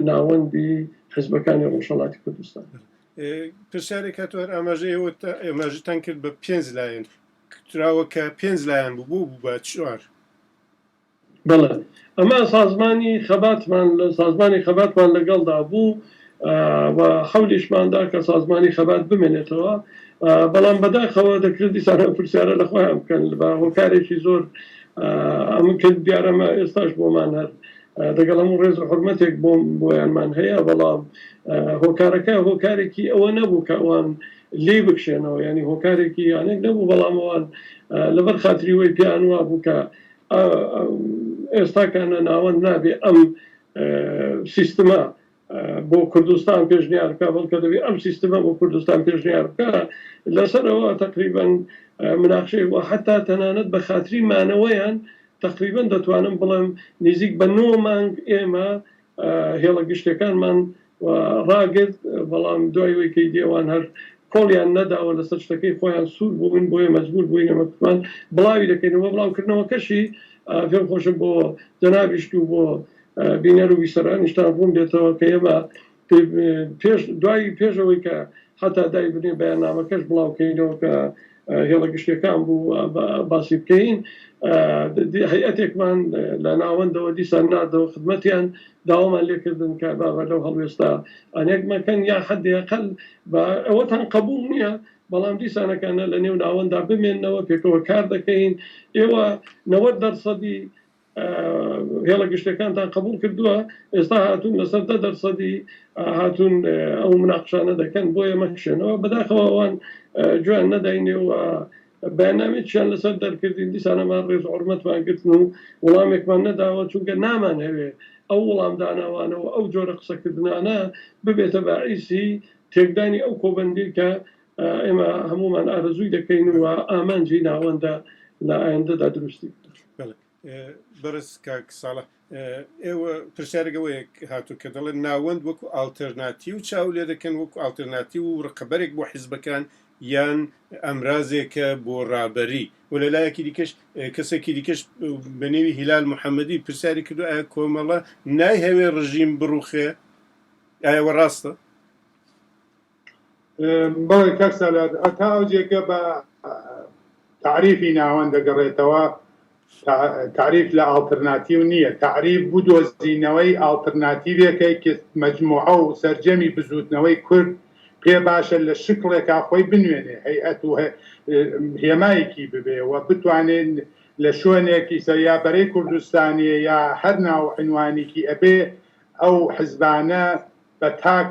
ناوەندی حیزبەکانی ڕۆژهەڵاتی کوردستان. پرسیارێک هاتووە ئاماژەتان کرد بە 5 لایەن کراوە کە 5 لایەن بوو بە 4. بەڵێ ئەمە سازمانی خەباتمان لەگەڵدا بوو و حەولیشماندا کە سازمانی خەبات بمێنێتەوە بەڵام بەداخەوە دەکرێت دیسانە پرسیارە لە خۆیان بکەن بە هۆکارێکی زۆر ئەمە کرد دیارەمە ئێستاش بۆمان هەر دەگەڵ هەموو ڕێز و حرمەتێک بۆیانمان هەیە بەڵام هۆکارەکە هۆکارێکی ئەوە نەبوو کە ئەوان لێ بکشێنەوە ینی هۆکارێکی یانێک نەبوو بەڵام ئەوان لەبەر خاتری وەی پیان وا بوو کە ئێستاکانە ناوەند نابێ ئەم سیستمە بۆ کوردستان پێشنیار بکە بەڵکە دەبێت ئەم سیستمە بۆ کوردستان پێشنیار بکە لەسەرەوە تقریبا مناقشەی وە حتا تەنانەت بە خاتری مانەوەیان تقریبا دەتوانم بڵێم نزیک بە 9 مانگ ئێمە هێڵە گشتەکانمان ڕاگرت بەڵام دوای وەیکەی دیێوان هەر کۆڵیان نەداوە لەسەر شتەکەی خۆیان سوور بوون بۆیە مەجبور بووین ئەمەمان بڵاوی دەکەینەوە بڵاوکردنەوە کەشی پێم خۆشە بۆ جەنابیشت و بۆ بینەر و بیسەرانیشتان بوون بێتەوە کە ئێمە دوای پێشەوەی کە حتا دای بنێ بەیاننامەکەش بڵاوکەینەوە کە هێڵە گشتەکان بوو باسی بکەین هەیئەتێکمان لە ناوەندەوە دیسان نادەوە خدمەتیان داوامان لێکردن کە بابە لەو هەڵوێستا ئەنێکمەکەن یا حدێقەل بە ئەوەتان قبول نییە بەڵام دیسانەکانە لە نێو ناوەندا بمێننەوە پێکەوە کار دەکەین ئێوە 90% هێڵە گشتەکانتان قبول کردووە ئێستا هاتوون لەسەر 10% هاتوون ئەو مناقشانە دەکەن بۆ ئێمە کشێنەوە بەداخەوە ئەوان جوان نەداینێ و بەیاننامێکیان لەسەر دەرکردین دیسانەمان ڕێز حورمەتمان گرتن و وەڵامێکمان نەداوە چونکە نامان هەوێ ئەو وەڵام داناوانەوە ئەو جۆرە قسەکردنانە ببێتە باعیسی تێکدانی ئەو کۆبەندی کە ئێمە هەمومان ئارەزووی دەکەین و ئامانجی ناوەندە لە ئایندەدا دروستی بەرز کاک ساڵە ئێوە پرسیارەگەوەیەک هاتوو کە دەڵێن ناوەند وەکو ئالتەرناتیو چاو لێ دەکەن وەکو ئالتەرناتیو و ڕقەبەرێک بۆ حیزبەکان یان ئەمرازێکە بۆ ڕابەری و لەلایەکی دیکەش کەسێکی دیکەش بە نێوی هیلال محەممەدی پرسیاری کردو ئایا کۆمەڵە نایهەوێ ڕژیم بڕوخێ ئایەوە ڕاستە؟ بەڵێ کاک سەلات ئەتا ئەو جێگە بە تعریفی ناوەند دەگەڕێتەوە تعریف لە ئالتەرناتیو نییە تعریف بوو دۆزینەوەی ئالتەرناتیڤێکەی کە مەجموعە و سەرجەمی بزوتنەوەی کورد پێ باشە لە شکڵێکا خۆی بنوێنێ هەیئەت و هێمایەکی ببێ و بتوانێن لە شوێنێکی سەریابەرەی کوردستانی یا هەر ناو عنوانێکی ئەبێ ئەو حیزبانە بە تاک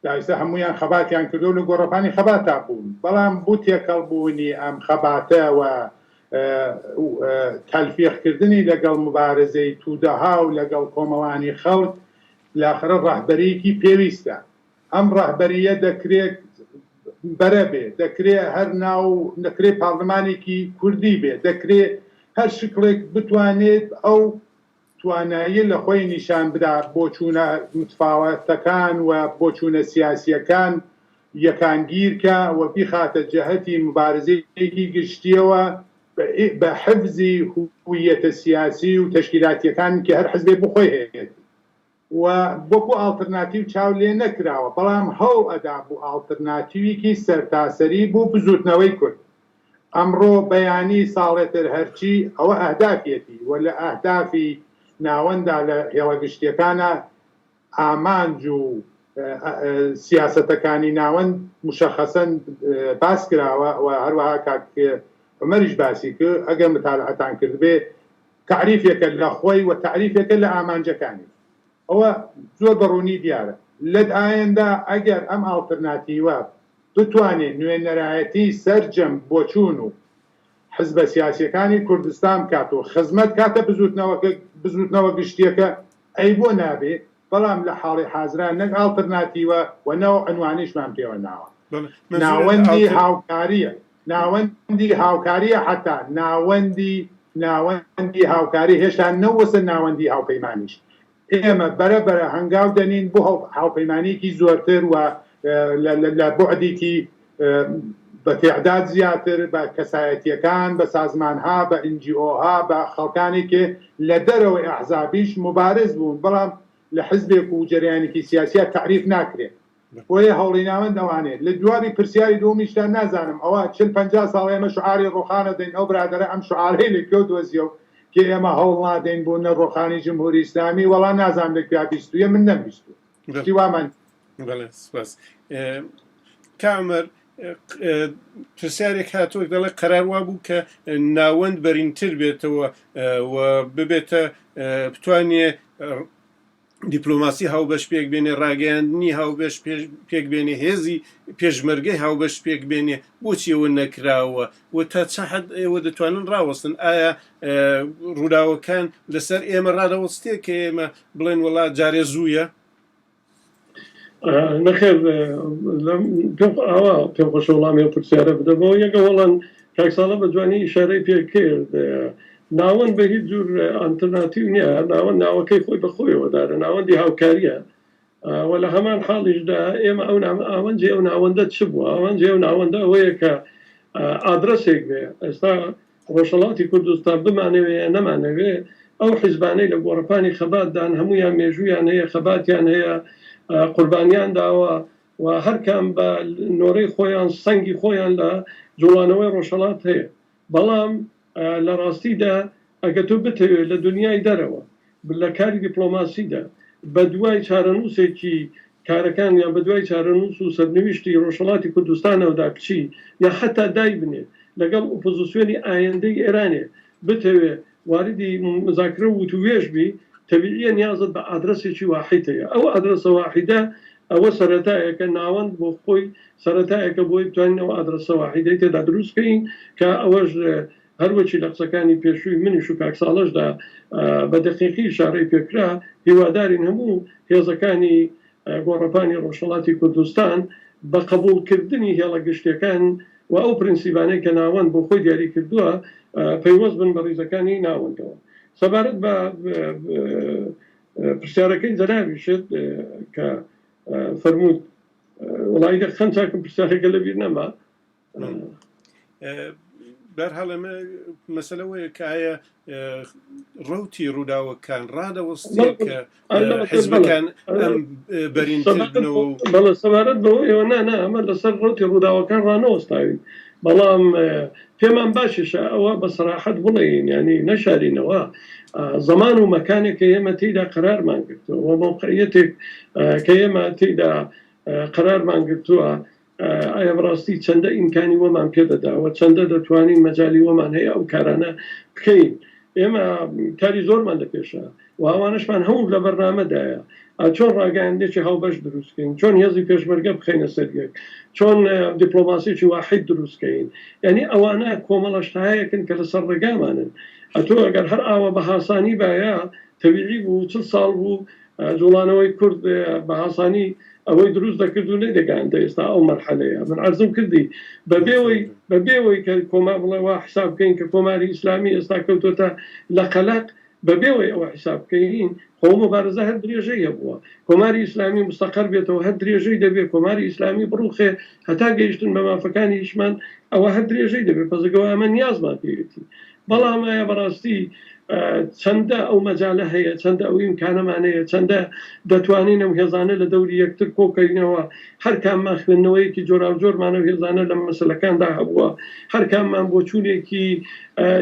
دایسە هەمویان خەباتیان کردو لە گۆڕەپانی خەباتا بوون بەڵام بوو تێکەڵبوونی ئەم خەباتە و تەلفیقکردنی لەگەڵ مبارزەی توودەها و لەگەڵ کۆمەڵانی خەڵک لاخرە ڕاهبەریەکی پێویستە ئەم ڕاهبەریە دەکرێت بەرە بێ دەکرێت هەر ناو دەکرێت پاڵمانێکی کوردی بێ دەکرێت هەر شکڵێک بتوانێت ئەو توانایی لە خۆی نیشان بدا بۆ چوونە متفاوەتەکان و بۆ چوونە سیاسیەکان یەکانگیرکە و بیخاتە جەهەتی مبارزەیەکی گشتیەوە بە حفزی هویەتە سیاسی و تەشکیلاتیەکان کە هەر حزبێ بخۆی هەیە و بۆکو ئالتەرناتیو چاو لێ نەکراوە بەڵام هەڵ ئەدا بوو ئالتەرناتیویکی سەرتاسەری بۆ بزوتنەوەی کورد ئەمڕۆ بەیانی ساڵێتر هەرچی ئەوە ئەهدافێتی و لە ئەهدافی ناوەندا لە هێڵە گشتیەکانە ئامانج و سیاسەتەکانی ناوەند مشەخەسەن باس کراوە و هەروەها کاک عومەریش باسی کرد ئەگەر متالعەتان کرد بێ تعریفێکە لە خۆی و تعریفێکە لە ئامانجەکانی ئەوە زۆر بەڕوونی دیارە لە ئایندا ئەگەر ئەم ئالتەرناتیڤە بتوانێت نوێنەرایەتی سەرجەم بۆچوون و حیزبە سیاسیەکانی کوردستان بکات و خزمەت کاتە بزوتنەوە گشتیەکە ئەی بۆ نابێ بەڵام لە حاڵی حازران نەک ئالتەرناتیڤە و نەوە عنوانیشمان پێوە ناوە ناوەندی هاوکاریە ناوەندی هاوکاریە حتا ناوەندی هاوکاری هێشتا نەوەسە ناوەندی هاوپەیمانیش ئێمە بەرەبەرە هەنگاو دەنین بۆ هاوپەیمانێکی زۆرتر و لە بۆعدێکی بە تێعداد زیاتر بە کەسایەتیەکان بە سازمانها بە NGOها بە خەڵکانێکی لە دەرەوەی ئەحزابیش مبارز بوون بەڵام لە حزبێک و جەریانێکی سیاسیە تعریف ناکرێت بۆیە هەوڵی ناوەند ئەوانێت لە جوابی پرسیاری دومیشتا نازانم ئەوە 40-50 ساڵ ئێمە شعاری ڕۆخانە دەین ئەو برادەرە ئەم شعارەی لەکوێ دۆزیە و کە ئێمە هەوڵ نادەین بۆ نەڕۆخانی جمهوری ئیسلامی وەڵام نازانم لەکوێ بیستویە من نەبیستوو شتی وامان سپاس کامەر پرسیارێک هاتووە دەڵێ قەرار وا بوو کە ناوەند بەرینتر بێتەوە و ببێتە بتوانێ دیپلۆماسی هاوبەش پێک بێنێ ڕاگەیاندنی هاوبەش پێک بێنێ هێزی پێشمەرگەی هاوبەش پێک بێنێ بۆچی ئەوە نەکراوە و تا چە حەد ئێوە دەتوانن ڕاوەستن ئایا ڕووداوەکان لەسەر ئێمە ڕادەوەستێ کە ئێمە بڵێن وڵات جارێ زوویە نەخێر ئەوە پێم خۆشە وەڵامی پرسیارە بدەبەوە یەکە وەڵان کاک ساڵە بە جوانی ئیشارەی پێ کرد ناوەند بە هیچ جور ئالتەرناتیڤ نییە ناوەند ناوەکەی خۆی بەخۆیەوە دارە ناوەندی هاوکاریە و لە هەمان حاڵیشدا ئێمە ئەو ئاوەنجێ ئەو ناوەندە چ بووە ئەوەنجێ ئەو ناوەندە ئەوەیە کە ئادرسێک بێ ئێستا ڕۆژهەڵاتی کوردستان بمانەوێ نەمانەوێ ئەو حیزبانەی لە گۆڕەپانی خەباتدان هەمویان مێژوویان هەیە خەباتیان هەیە قوربانیان داوە و هەرکام بە نۆرەی خۆیان سەنگی خۆیان لە جوڵانەوەی ڕۆژهەڵات هەیە بەڵام لە ڕاستیدا ئەگە تۆ بتەوێت لە دنیای دەرەوە لە کاری دیپلۆماسیدا بە دوای چارەنووسێکی کارەکان یان بە دوای چارەنووس و سەرنویشتی ڕۆژهەڵاتی کوردستانەوەدا بچی یا حتا دای بنێت لەگەڵ ئۆپۆزیسیۆنی ئایندەی ئێرانێ بتەوێت واردی مذاکرە وتوێژ بی تەبیعیە نیازت بە ئادرسێکی واحید هەیە ئەو ئادرسە واحیدە ئەوە سەرەتایەکە ناوەند بۆ خۆی سەرەتایەکە بۆی بتوانینەوە ئادرسە واحیدەی تێدا دروستکەین کە ئەوەش هەروەکی لە قسەکانی پێشووی منیش و کاک ساڵەشدا بە دەقیقی شارەی پێکرا هیوادارین هەموو هێزەکانی گۆڕەپانی ڕۆژهەڵاتی کوردستان بە قبولکردنی هێڵە گشتەکان و ئەو پرینسیبانەی کە ناوەند بۆ خۆی دیاری کردووە پەیوەست بن بە ڕیزەکانی ناوەندەوە سەبارەت بە پرسیارەکەی جەنابیشت کە فەرموود وڵای خەن چاکم پرسیارەکە لەبیر نەما بەرهەڵ ئەمە مەسەلەوەیە کە ئایا ڕەوتی ڕووداوەکان ڕادەوەستێ کە حیزبەکان ئەم بەرینتربنەوە بەڵێ سەبارەت بەوە ئێوە نا ئەمە لەسەر ڕەوتی ڕووداوەکان ڕانەوەستاوین بەڵام پێمان باشیشە ئەوە بە سەراحەت بڵێین ینی نەشارینەوە زەمان و مەکانێکە ئێمە تێیدا قەرارمان گرتووە موقعیەتێک کە ئێمە تێیدا قەرارمان گرتووە ئایا بڕاستی چەندە ئیمکانی وەمان پێدەداوە چەندە دەتوانین مەجای وەمان هەیە ئەو کارانە بکەین ئێمە کاری زۆرمان لە پێشە و ئەوانشمان هەموو لە بەرنامەدایە چۆن ڕاگەیاندێکی هاوبەش دروستکەین چۆن هێزی پێشمەرگە بخەینە سەریەک چۆن دیپلۆماسیی واحد دروستکەین یعنی ئەوانە کۆمەڵەشتایەکن کە لەسەر ڕێگامانن ئەتۆ ئەگەر هەر ئاوە بە هاسانی باە تەویعی بوو 40 ساڵ بوو جوڵانەوەی کورد بە هاسانی ئەوەی دروست دەکرد و نەیدەگەاندە ئێستا ئەو مەرحەلەیە من عەرزم کردی بەبێەوەی کە کۆما بڵێەوە حساب بکەین کە کۆماری ئیسلامی ئێستا کەوتۆتە لە قەلەق بەبێەوەی ئەوە حساب بکەین خۆ مبارزە هەر درێژەیە بووە کۆماری ئیسلامی مستەقر بێتەوە هەر درێژەی دەبێت کۆماری ئیسلامی بڕوخێ هەتا گەیشتن بە مافەکانی هیچمان ئەوە هەر درێژەی دەبێت پەزگەوە ئەمە نیازمان پێوێتی بەڵام ئایا بەڕاستی چەندە ئەو مەجالە هەیە چەندە ئەو ئیمکانەمانەیە چەندە دەتوانین ئەو هێزانە لە دەوری یەکتر کۆکەینەوە هەر کاممان خوێندنەوەیەکی جۆراوجۆرمانە هێزانە لە مەسەلەکاندا هەبووە هەر کاممان بۆ چوونێکی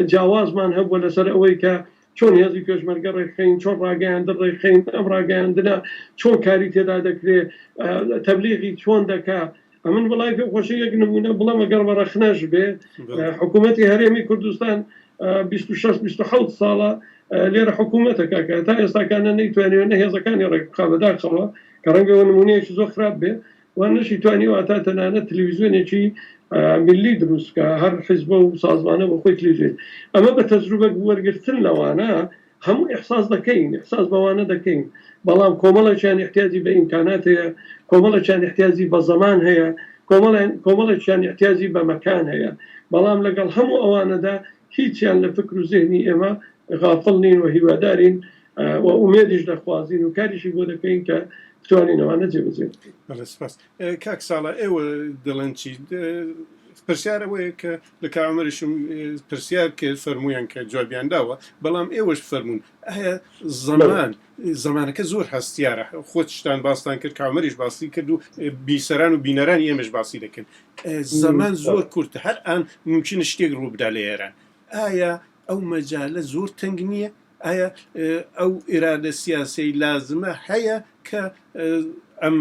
جیاوازمان هەبووە لەسەر ئەوەی کە چۆن هێزی پێشمەرگە ڕێکخین، چۆن ڕاگەیاندن ڕێکخین، ئەم ڕاگەیاندنە چۆن کاری تێدا دەکرێت، تەبلیغی چۆن دەکا. ئەمن وڵای پێ خۆشی یەک نمونە بڵێم ئەگەر بەڕەخنەش بێ حکوومەتی هەرێمی کوردستان 26-27 ساڵە لێرە حکوومەتەکە کە تا ئێستاکانە نەیتوانێت نە هێزەکانی ڕێکخا بەداخەوە کە ڕەنگەوە نمونەیەکی زۆر خراپ بێ وان نەشی توانیەوە تا تەنانەت تەلەڤیزیۆنێکی ملی دروستکە هەر حیزبە و سازمانە بە خۆی تەلەڤیزیۆن. ئەمە بە تەجروبە وەرگرتن لەوانە هەموو ئیحساس دەکەین، ئیحساس بەوانە دەکەین، بەڵام کۆمەڵێکیان احتیاجی بە ئیمکانات هەیە، کۆمەڵێکیان احتیاجی بە زەمان هەیە، کۆمەڵێکیان احتیاجی بە مەکان هەیە، بەڵام لەگەڵ هەموو ئەوانەدا هیچیان لە فکر و ذهنی ئێمە غافڵ نین و هیوادارین و ئومێدیش دەخوازین و کاریشی بۆ دەکەین کە بتوانین ئەوانە جێبەجێ بکەین. سپاس. کاک ساڵح ئێوە دەڵێن چی؟ پرسیارەوەیە کە لە کامەریشم پرسیار کرد فەرمویان کە جوابیان داوە، بەڵام ئێوەش فەرمونون ئایا زەمانەکە زۆر هەستیارە، خۆتشتان باستان کرد، کامەریش باسی کرد و بیسەران و بینەرانی ئێمەش باسی دەکەن. زەمان زۆر کورتە، هەر ئان ممکنە شتێک ڕوو بدا لە ئێران. ئایا ئەو مەجالە زۆر تەنگ نییە؟ ئایا ئەو ئێرادە سیاسی لازمە هەیە کە ئەم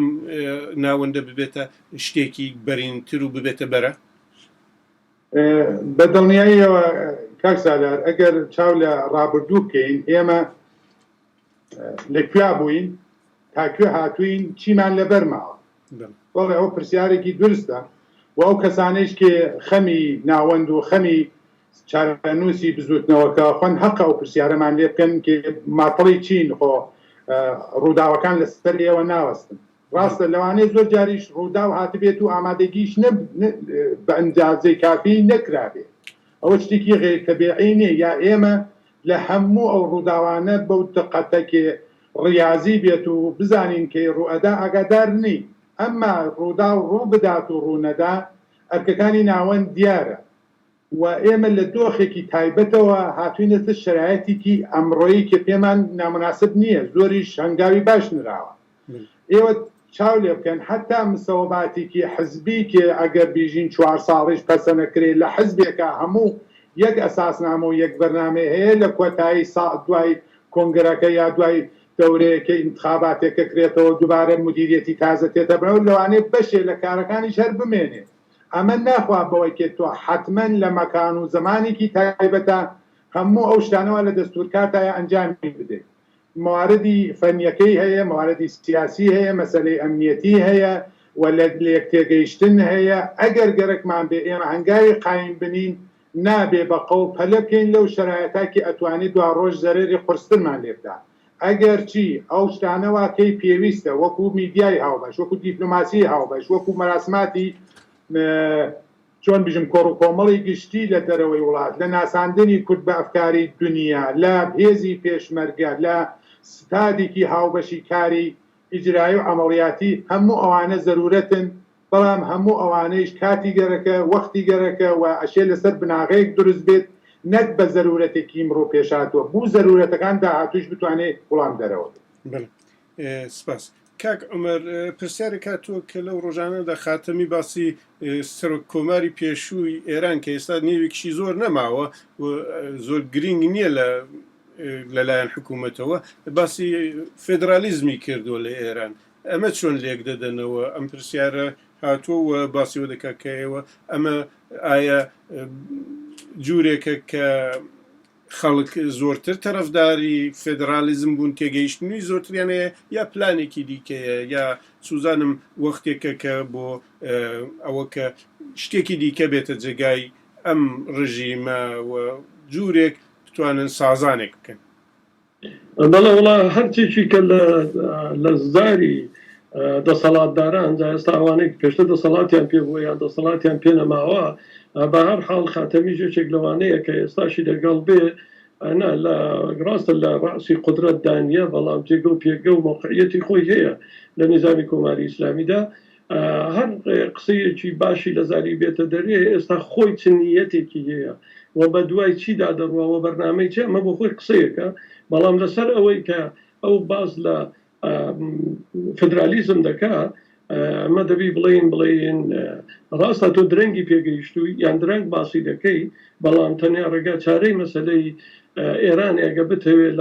ناوەندە ببێتە شتێکی بەرینتر و ببێتە بەرە؟ بە دڵنیاییەوە کاک سالار ئەگەر چاو لە ڕابردوو بکەین ئێمە لەکوێ بووین تاکوێ هاتووین چیمان لەبەر ماوە. وەڵێ ئەو پرسیارێکی درستە و ئەو کەسانەیش کێ خەمی ناوەند و خەمی چارەنووسی بزوتنەوەکە خوێن حەقە ئەو پرسیارەمان لێ بکەن کە ماتڵی چین خۆ ڕووداوەکان لەسەر ئێوە ناوەستن. ڕاستە لەوانەیە زۆر جاریش ڕوودا و هاتبێت و ئامادەگیش بە ئەندازەی کافی نەکرابێت. ئەوە شتێکی غێرتەبیعی نییە، یا ئێمە لە هەموو ئەو ڕووداوانە بەو دقەتەکێ ڕیاضی بێت و بزانین کە ڕوئەدا ئاگادار نین. ئەمما ڕوودا و ڕوو بدات و ڕوونەدا ئەرکەکانی ناوەند دیارە و ئێمە لە دۆخێکی تایبەتەوە هاتوینەتە شرایەتێکی ئەمڕۆیی کە پێمان نامناسب نییە، زۆریش هەنگاوی باش نراوە. ئێوە چاو لێ بکەن حتا مسەوەباتێکی حزبی کە ئەگەر بیژین 4 ساڵیش پەسە نەکرێت لە حزبێکە هەموو یەک ئەساسنامە و یەک بەرنامە هەیە لە کۆتایی دوای کۆنگرەکە یا دوای دەورەیەکە انتخاباتێکە کرێتەوە دووبارە مدیریەتی تازە تێتە بنەوە لەوانەیە بەشێ لە کارەکانی شەر بمێنێت. ئەمە ناخوا بەوەی کە تۆ حتمما لە مەکان و زمانێکی تایبەتە هەموو ئەو شتانەوە لە دەستورکارتایە ئەنجامی بدەیت. مواردی فەنیەکەی هەیە، مواردی سیاسی هەیە، مەسەلەی ئەمنیەتی هەیە و لە لێک تێگەیشتن هەیە. ئەگەر گەرەکمان بێ ئێمە هەنگاوی قایم بنین نابێ بە قەڵ پەلە بکەین لەو شرایەتاکی ئەتوانێت دوا ڕۆژ زەرێری قورسترمان لێ بدا. ئەگەر چی ئەو شتانەوە کەی پێویستە وەکو میدیای هاوبەش، وەکو دیپلۆماسی هاوبەش، وەکو مەراسماتی چۆن بژم کۆڕ و کۆمەڵی گشتی لە دەرەوەی وڵات، لە ناساندنی کورد بە ئەفکاری دنیا، لە هێزی پێشمەرگە، لە ستادێکی هاوبەشی کاری ئیجرایی و ئەمەڵیاتی، هەموو ئەوانە زەرورەتن، بەڵام هەموو ئەوانەیش کاتی گەرەکە وەختی گەرەکە و ئەشێ لەسەر بناغەیەک دروست بێت نەک بە زەرورەتێکی ئیمڕۆ پێشاتوە بوو زەرورەتەکان داهاتووش بتوانێت وڵام دەرەوە. سپاس. کاک عومەر پرسیارێک هاتووە کە لەو ڕۆژانەدا خاتەمی باسی سەرۆک کۆماری پێشووی ئێران کە ئێستا نێوێکشی زۆر نەماوە و زۆر گرنگ نییە لەلایەن حکوومەتەوە باسی فێدرالیزمی کردووە لە ئێران. ئەمە چۆن لێک دەدەنەوە؟ ئەم پرسیارە هاتووە باسیەوە دەکات کە ئێوە ئەمە ئایا جوورێکە کە خەڵک زۆرتر تەرەفداری فێدرالیزم بوون تێگەیشتنی زۆرتریانەیە یا پلانێکی دیکەیە یا سوزانم وەختێکە کە بۆ ئەوە کە شتێکی دیکە بێتە جێگای ئەم ڕژیمە و جوورێک بتوانن سازانێک بکەن؟ بەڵێ وڵا هەرچێکی کە لە زاری دەسەڵاتداران ئێستا ئەوانەی پێشتر دەسەڵاتیان پێ بووە یان دەسەڵاتیان پێ نەماوە بە هەر حاڵ خاتەمی ژێچێک لەوانەیە کە ئێستاشی لەگەڵ بێ لە ڕاستە لە ڕاسی قودرەت دانیە، بەڵام جێگە و پێگە و موقعیەتی خۆی هەیە لە نظامی کۆماری ئیسلامیدا. هەر قسەیەکی باشی لە زاری بێتە دەرێ ئێستا خۆی چنیەتێکی هەیە و بە دوای چیدا دەڕوەوە بەرنامەی چێ ئەمە بۆ خۆی قسەیەکە، بەڵام لەسەر ئەوەی کە ئەو باز لە فدرالیزم دەکات ئەمە دەبی بڵێن ڕاستە تۆ درەنگی پێگەیشتووی یان درەنگ باسی دەکەی بەڵام تەنیا ڕێگا چارەی مەسەلەی ئێران ئەگە بتەوێت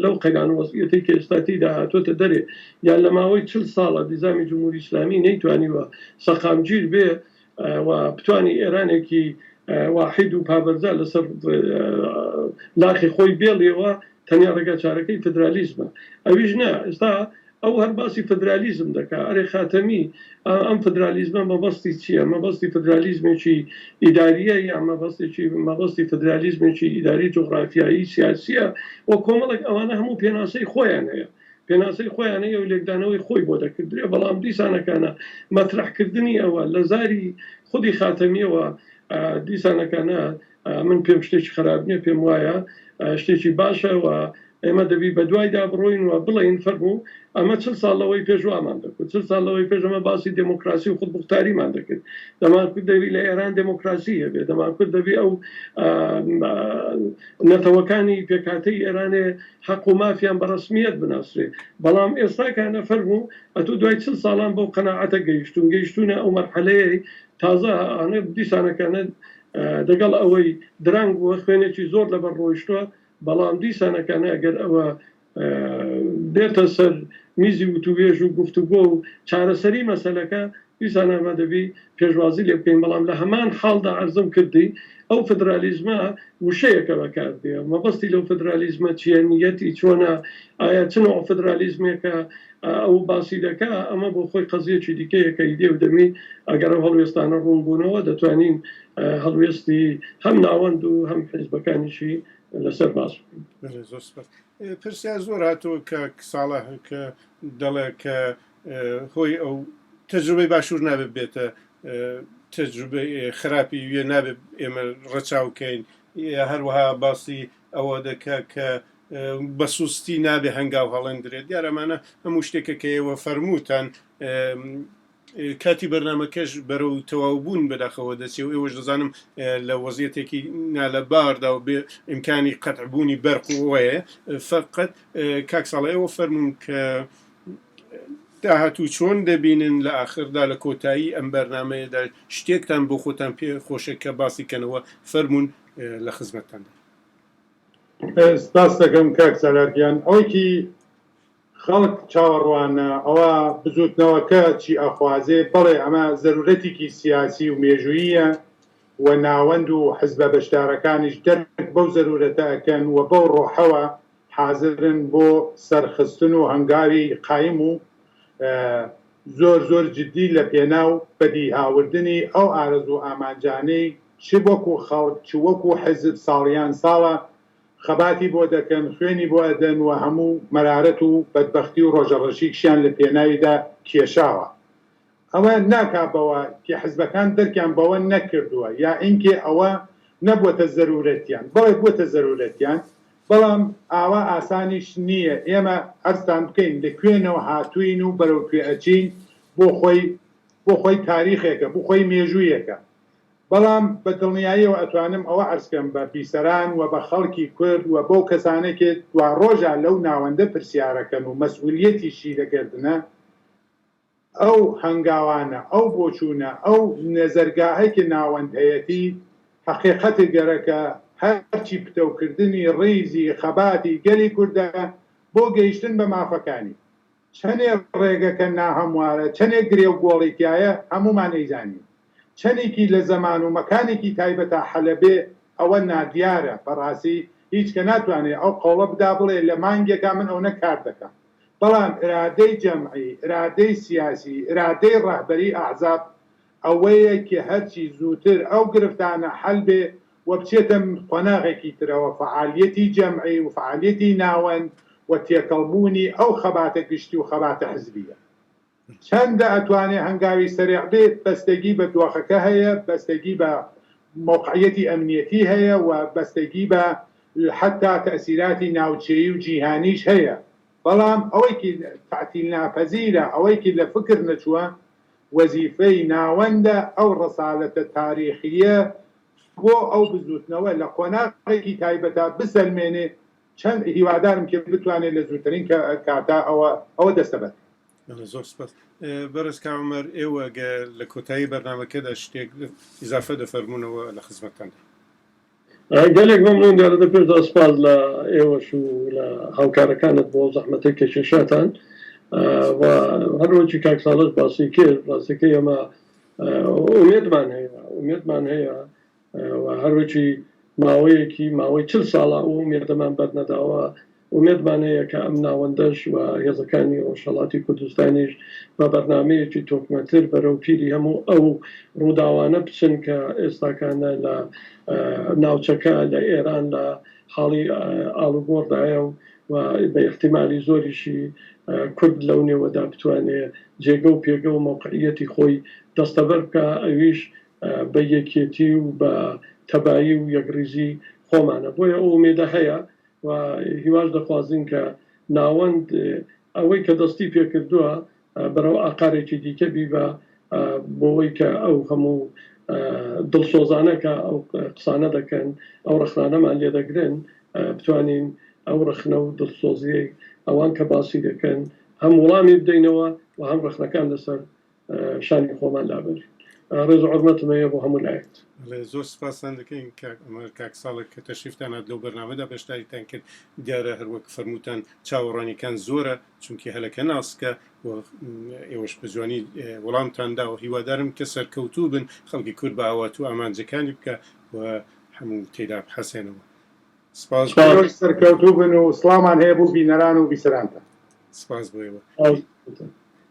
لەو قەیران وەزعیەتی کە ئێستاتی داهاتۆتە دەرێ یان لە ماوەی 40 ساڵە دیزامی جمهوری ئیسلامی نەیتوانیوە سەقامگیر بێ و بتوانی ئێرانێکی واحد و پابەرزا لەسەر لاخی خۆی بێڵێەوە تەنیا ڕێگا چارەکەی فدرالیزمە ئەویش نا ئێستا ئەو هەر باسی فدرالیزم دەکا ئەرێ خاتەمی ئەم فدرالیزمە مەبەستی چییە مەبەستی فدرالیزمێکی ئیداریە یان مەبەستی فدرالیزمێکی ئیداری جغرافیایی سیاسیە و کۆمەڵێک ئەوانە هەموو پێناسەی خۆیان هەیە پێناسەی خۆیانەیە و لێکدانەوەی خۆی بۆ دەکردرێ بەڵام دیسانەکانە مەترحکردنی ئەوە لە زاری خودی خاتەمیەوە دیسانەکانە من پێم شتێکی خراپ نییە پێم وایە شتێکی باشە و ئێمە دەبی بە دوایدا بڕۆین و بڵین فەرموو ئەمە 40 ساڵەوەی پێشوامان دەکرد 40 ساڵەوەی پێشەمە باسی دموکراسی و خودبختاریمان دەکرد دەمان کرد دەبی لە ئێران دموکراسی هەبێ دەمان کرد دەبی ئەو نەتەوەکانی پێکاتەی ئێرانێ حەق و مافیان بەڕسمیەت بناسرێ بەڵام ئێستاکانە فەرموو ئەتو دوای 40 ساڵان بەو قەناعەتە گەیشتونە ئەو مەرحەلەیە تازە ئەنێ دیسانەکانە دەگەڵ ئەوەی درەنگ وە خوێنێکی زۆر لەبەر ڕۆیشتووە بەڵام دیسانەکانە ئەگەر ئەوە دێتە سەر میزی وتوێژ و گفتوگۆ و چارەسەری مەسەلەکە دیسانەمە دەبی پێشوازی لێ بکەین بەڵام لە هەمان حاڵدا عەرزم کردی ئەو فدرالیزمە وشەیەکە بەکاردێ مەبەستی لەو فدرالیزمە چیە نیەتی چۆنە ئایا چنەوە فدرالیزمێکە ئەو باسی دەکا ئەمە بۆ خۆی قەزیەکی دیکەیەکەی دێ و دەمی ئەگەر هەڵوێستانە ڕوونبوونەوە دەتوانین هەڵوێستی هەم ناوەند و هەم حیزبەکانیشی لەسەر باس پرسیار زۆر هاتووە کە ساڵح کە دەڵێ کە هۆی ئەو تەجروبەی باشوور نابێت بێتە تەجروبەی خراپی وێ نابێت ئێمە ڕەچاوکەین هەروەها باسی ئەوە دەکا کە بەسوستی نابێ هەنگاو هەڵێندرێت دیارەمانە هەموو شتێکە کە ئێوە فەرمووتان کاتی بەرنامەکەش بەرەو تەواوبوون بەداخەوە دەچێ و ئێوەش دەزانم لە وەزیەتێکی نالەباردا و بێ ئیمکانی قەتعبوونی بەرق وەیە فقط کاک ساڵح ئێوە فەرمون کە داهاتوو چۆن دەبینن لە ئاخردا لە کۆتایی ئەم بەرنامەیەدا شتێکتان بۆ خۆتان پێ خۆشە کە باسی کەنەوە فەرمون لە خزمەتتاندا سپاس دەکەم کاک سەلارگیان ئەوەیکی خەڵک چاوەڕوانە ئەوە بزوتنەوەکە چی ئەخوازێ بەڵێ ئەمە زەرورەتێکی سیاسی و مێژوویە و ناوەند و حیزبە بەشدارەکانیش دەرک بەو زەرورەتە ئەکەن و بەو ڕۆحەوە حازرن بۆ سەرخستن و هەنگاوی قایم و زۆر جددی لە پێناو بەدی هاوردنی ئەو ئارەزوو ئامانجانەی چ وەکو خەڵک چ وەکو حیزب ساڵیان ساڵە خەباتی بۆ دەکەن خوێنی بۆ ئەدەن و هەموو مەرارەت و بەدبەختی و ڕۆژەڕەشیکشیان لە پێناویدا کێشاوە ئەوە ناکابەوە کە حیزبەکان دەرکیان بەوە نەکردووە یا ئینکێ ئەوە نەبووەتە زەرورەتیان بەڵێ بووەتە زەرورەتیان بەڵام ئاوا ئاسانیش نییە ئێمە ئەرزتان بکەین لەکوێنەوە هاتوین و بەرەوکوێ ئەچین بۆ خۆی تاریخێکە بۆ خۆی مێژوویەکە بەڵام بە دڵنیاییەوە ئەتوانم ئەوە عرزکەم بە بیسەران و بە خەڵکی کورد و بۆ کەسانێکێت دوا ڕۆژە لەو ناوەندە پرسیارەکەن و مەسئولیەتیشی دەگردنە ئەو هەنگاوانە ئەو بۆچوونە ئەو نەزەرگاهێکی ناوەندهەیەتی حەقیقەتی گەرەکە هەرچی پتەوکردنی ڕیزی خەباتی گەلی کوردە بۆ گەیشتن بە مافەکانی چەندێک ڕێگەکە ناهەموارە چەندێک گرێ و گۆڵێکایە هەمومان نەیزانین چەندێکی لە زەمان و مەکانێکی تایبەتە حەلەبێ ئەوە نادیارە بەڕاستی هیچ کە ناتوانێت ئەو قەوڵە بدا بڵێ لە مانگێکا من ئەو نەکار دەکەم بەڵام ئرادەی جەمعی ئرادەی سیاسی ئرادەی ڕەهبەری ئەحزاب ئەوەیە کە هەرچی زووتر ئەو گرفتانە حەل بێ و بچێتە قۆناغێکی ترەوە فعالیەتی جەمعی و فعالیەتی ناوەند و تێکەڵبوونی ئەو خەباتە گشتی و خەباتە حزبیە چەندە ئەتوانێت هەنگاوی سەریع بێت بەستگی بە دۆخەکە هەیە بەستگی بە موقعیەتی ئەمنیەتی هەیە و بەستگی بە حتا تەسیراتی ناوچەیی و جیهانیش هەیە بەڵام ئەوەیکی تعتیل ناپەزیرە ئەوەیکی لە فکر نەچووە وەزیفەی ناوەندە ئەو ڕەسالەتە تاریخیە بۆ ئەو بزوتنەوە لە قۆناغێکی تایبەتە بسەلمێنێ چەند هیوادارم کە بتوانێت لە زووترین کاتا ئەوە دەستەبێت زۆر سپاس بەڕێز کامەر ئێوە لە کۆتایی بەرنامەکەدا شتێک ئیزافە دەفەرمونەوە لە خزمەتتاندا گەلێک مەمنون دیارەدە پێشدا سپاس لە ئێوەش و لە هاوکارەکانت بۆ زەحمەتەی کێشێشاتان و هەروەکی کاک ساڵح باسی کرد ڕاستەکەی ئەمە ئومێدمان هەیە و هەروەکی ماوەی 40 ساڵە و ئومێدەمان بەرنەداوە ئومێدمان هەیە کە ئەم ناوەندەش و هێزەکانی ڕۆژهەڵاتی کوردستانیش بە بەرنامەیەکی تۆکمەتر بەرەو پیری هەموو ئەو ڕووداوانە بچن کە ئێستاکانە لە ناوچەکە لە ئێران لە حاڵی ئاڵوگۆڕدایە و بە احتیمالی زۆریشی کورد لەو نێوەدا بتوانێت جێگە و پێگە و موقعیەتی خۆی دەستەبەر بکە ئەویش بە یەکێتی و بە تەبایی و یەکریزی خۆمانە بۆیە ئەو ئومێدە هەیە و هیواش دەخوازین کە ناوەند ئەوەی کە دەستی پێکردووە بەرەو ئاقارێکی دیکە بی بە بۆەوەی کە ئەو هەموو دڵسۆزانەکە ئەو قسانە دەکەن ئەو ڕخنانەمان لێ دەگرن بتوانین ئەو ڕخنە و دڵسۆزیەی ئەوان کە باسی دەکەن هەم وەڵامی بدەینەوە و هەم ڕخنەکان لەسەر شانی خۆمان لابێت ڕێز و حورمەتم هەیە بۆ هەموو لایەک زۆر سپاسان دەکەین کاک ساڵح کە تەشریفتان هات لەو بەرنامەدا بەشداریتان کرد دیارە هەروەک فەرمووتان چاوەڕوانیەکان زۆرە چونکی هەلەکە ناسکە ئێوەش بە جوانی وەڵامتاندا و هیوادارم کە سەرکەوتوو بن خەڵکی کورد بە ئاوات و ئامانجەکانی بکە و هەموو تێدا بحەسێنەوە سپاس سەرکەوتوو بن و سڵامان هەیە بۆ بینەران و بیسەرانتان سپاس بۆیەوە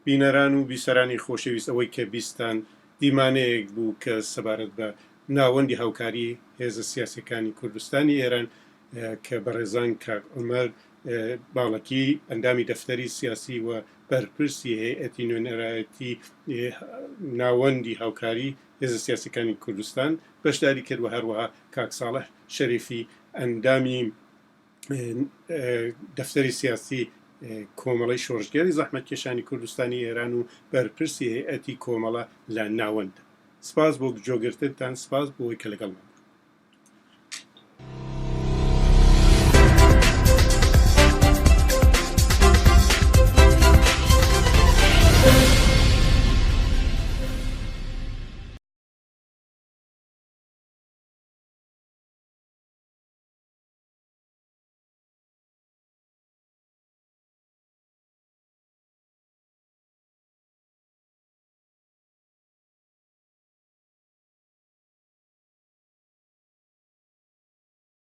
بینەران و بیسەرانی خۆشەویست ئەوەی کە بیستان دیمانەیەک بوو کە سەبارەت بە ناوەندی هاوکاری هێزە سیاسیەکانی کوردستانی ئێران کە بەڕێزان کاک عومەر باڵەکی ئەندامی دەفتەری سیاسی و بەرپرسی هەیئەتی نوێنەرایەتی ناوەندی هاوکاری هێزە سیاسیەکانی کوردستان بەشداری کرد و هەروەها کاک ساڵەح شەریفی ئەندامی دەفتەری سیاسی کۆمەڵەی شۆڕشگێڕی زەحمەتکێشانی کوردستانی ئێران و بەرپرسی هەیئەتی کۆمەڵە لە ناوەند سپاس بۆ جۆگرتنتان سپاس بۆی کە لەگەڵمان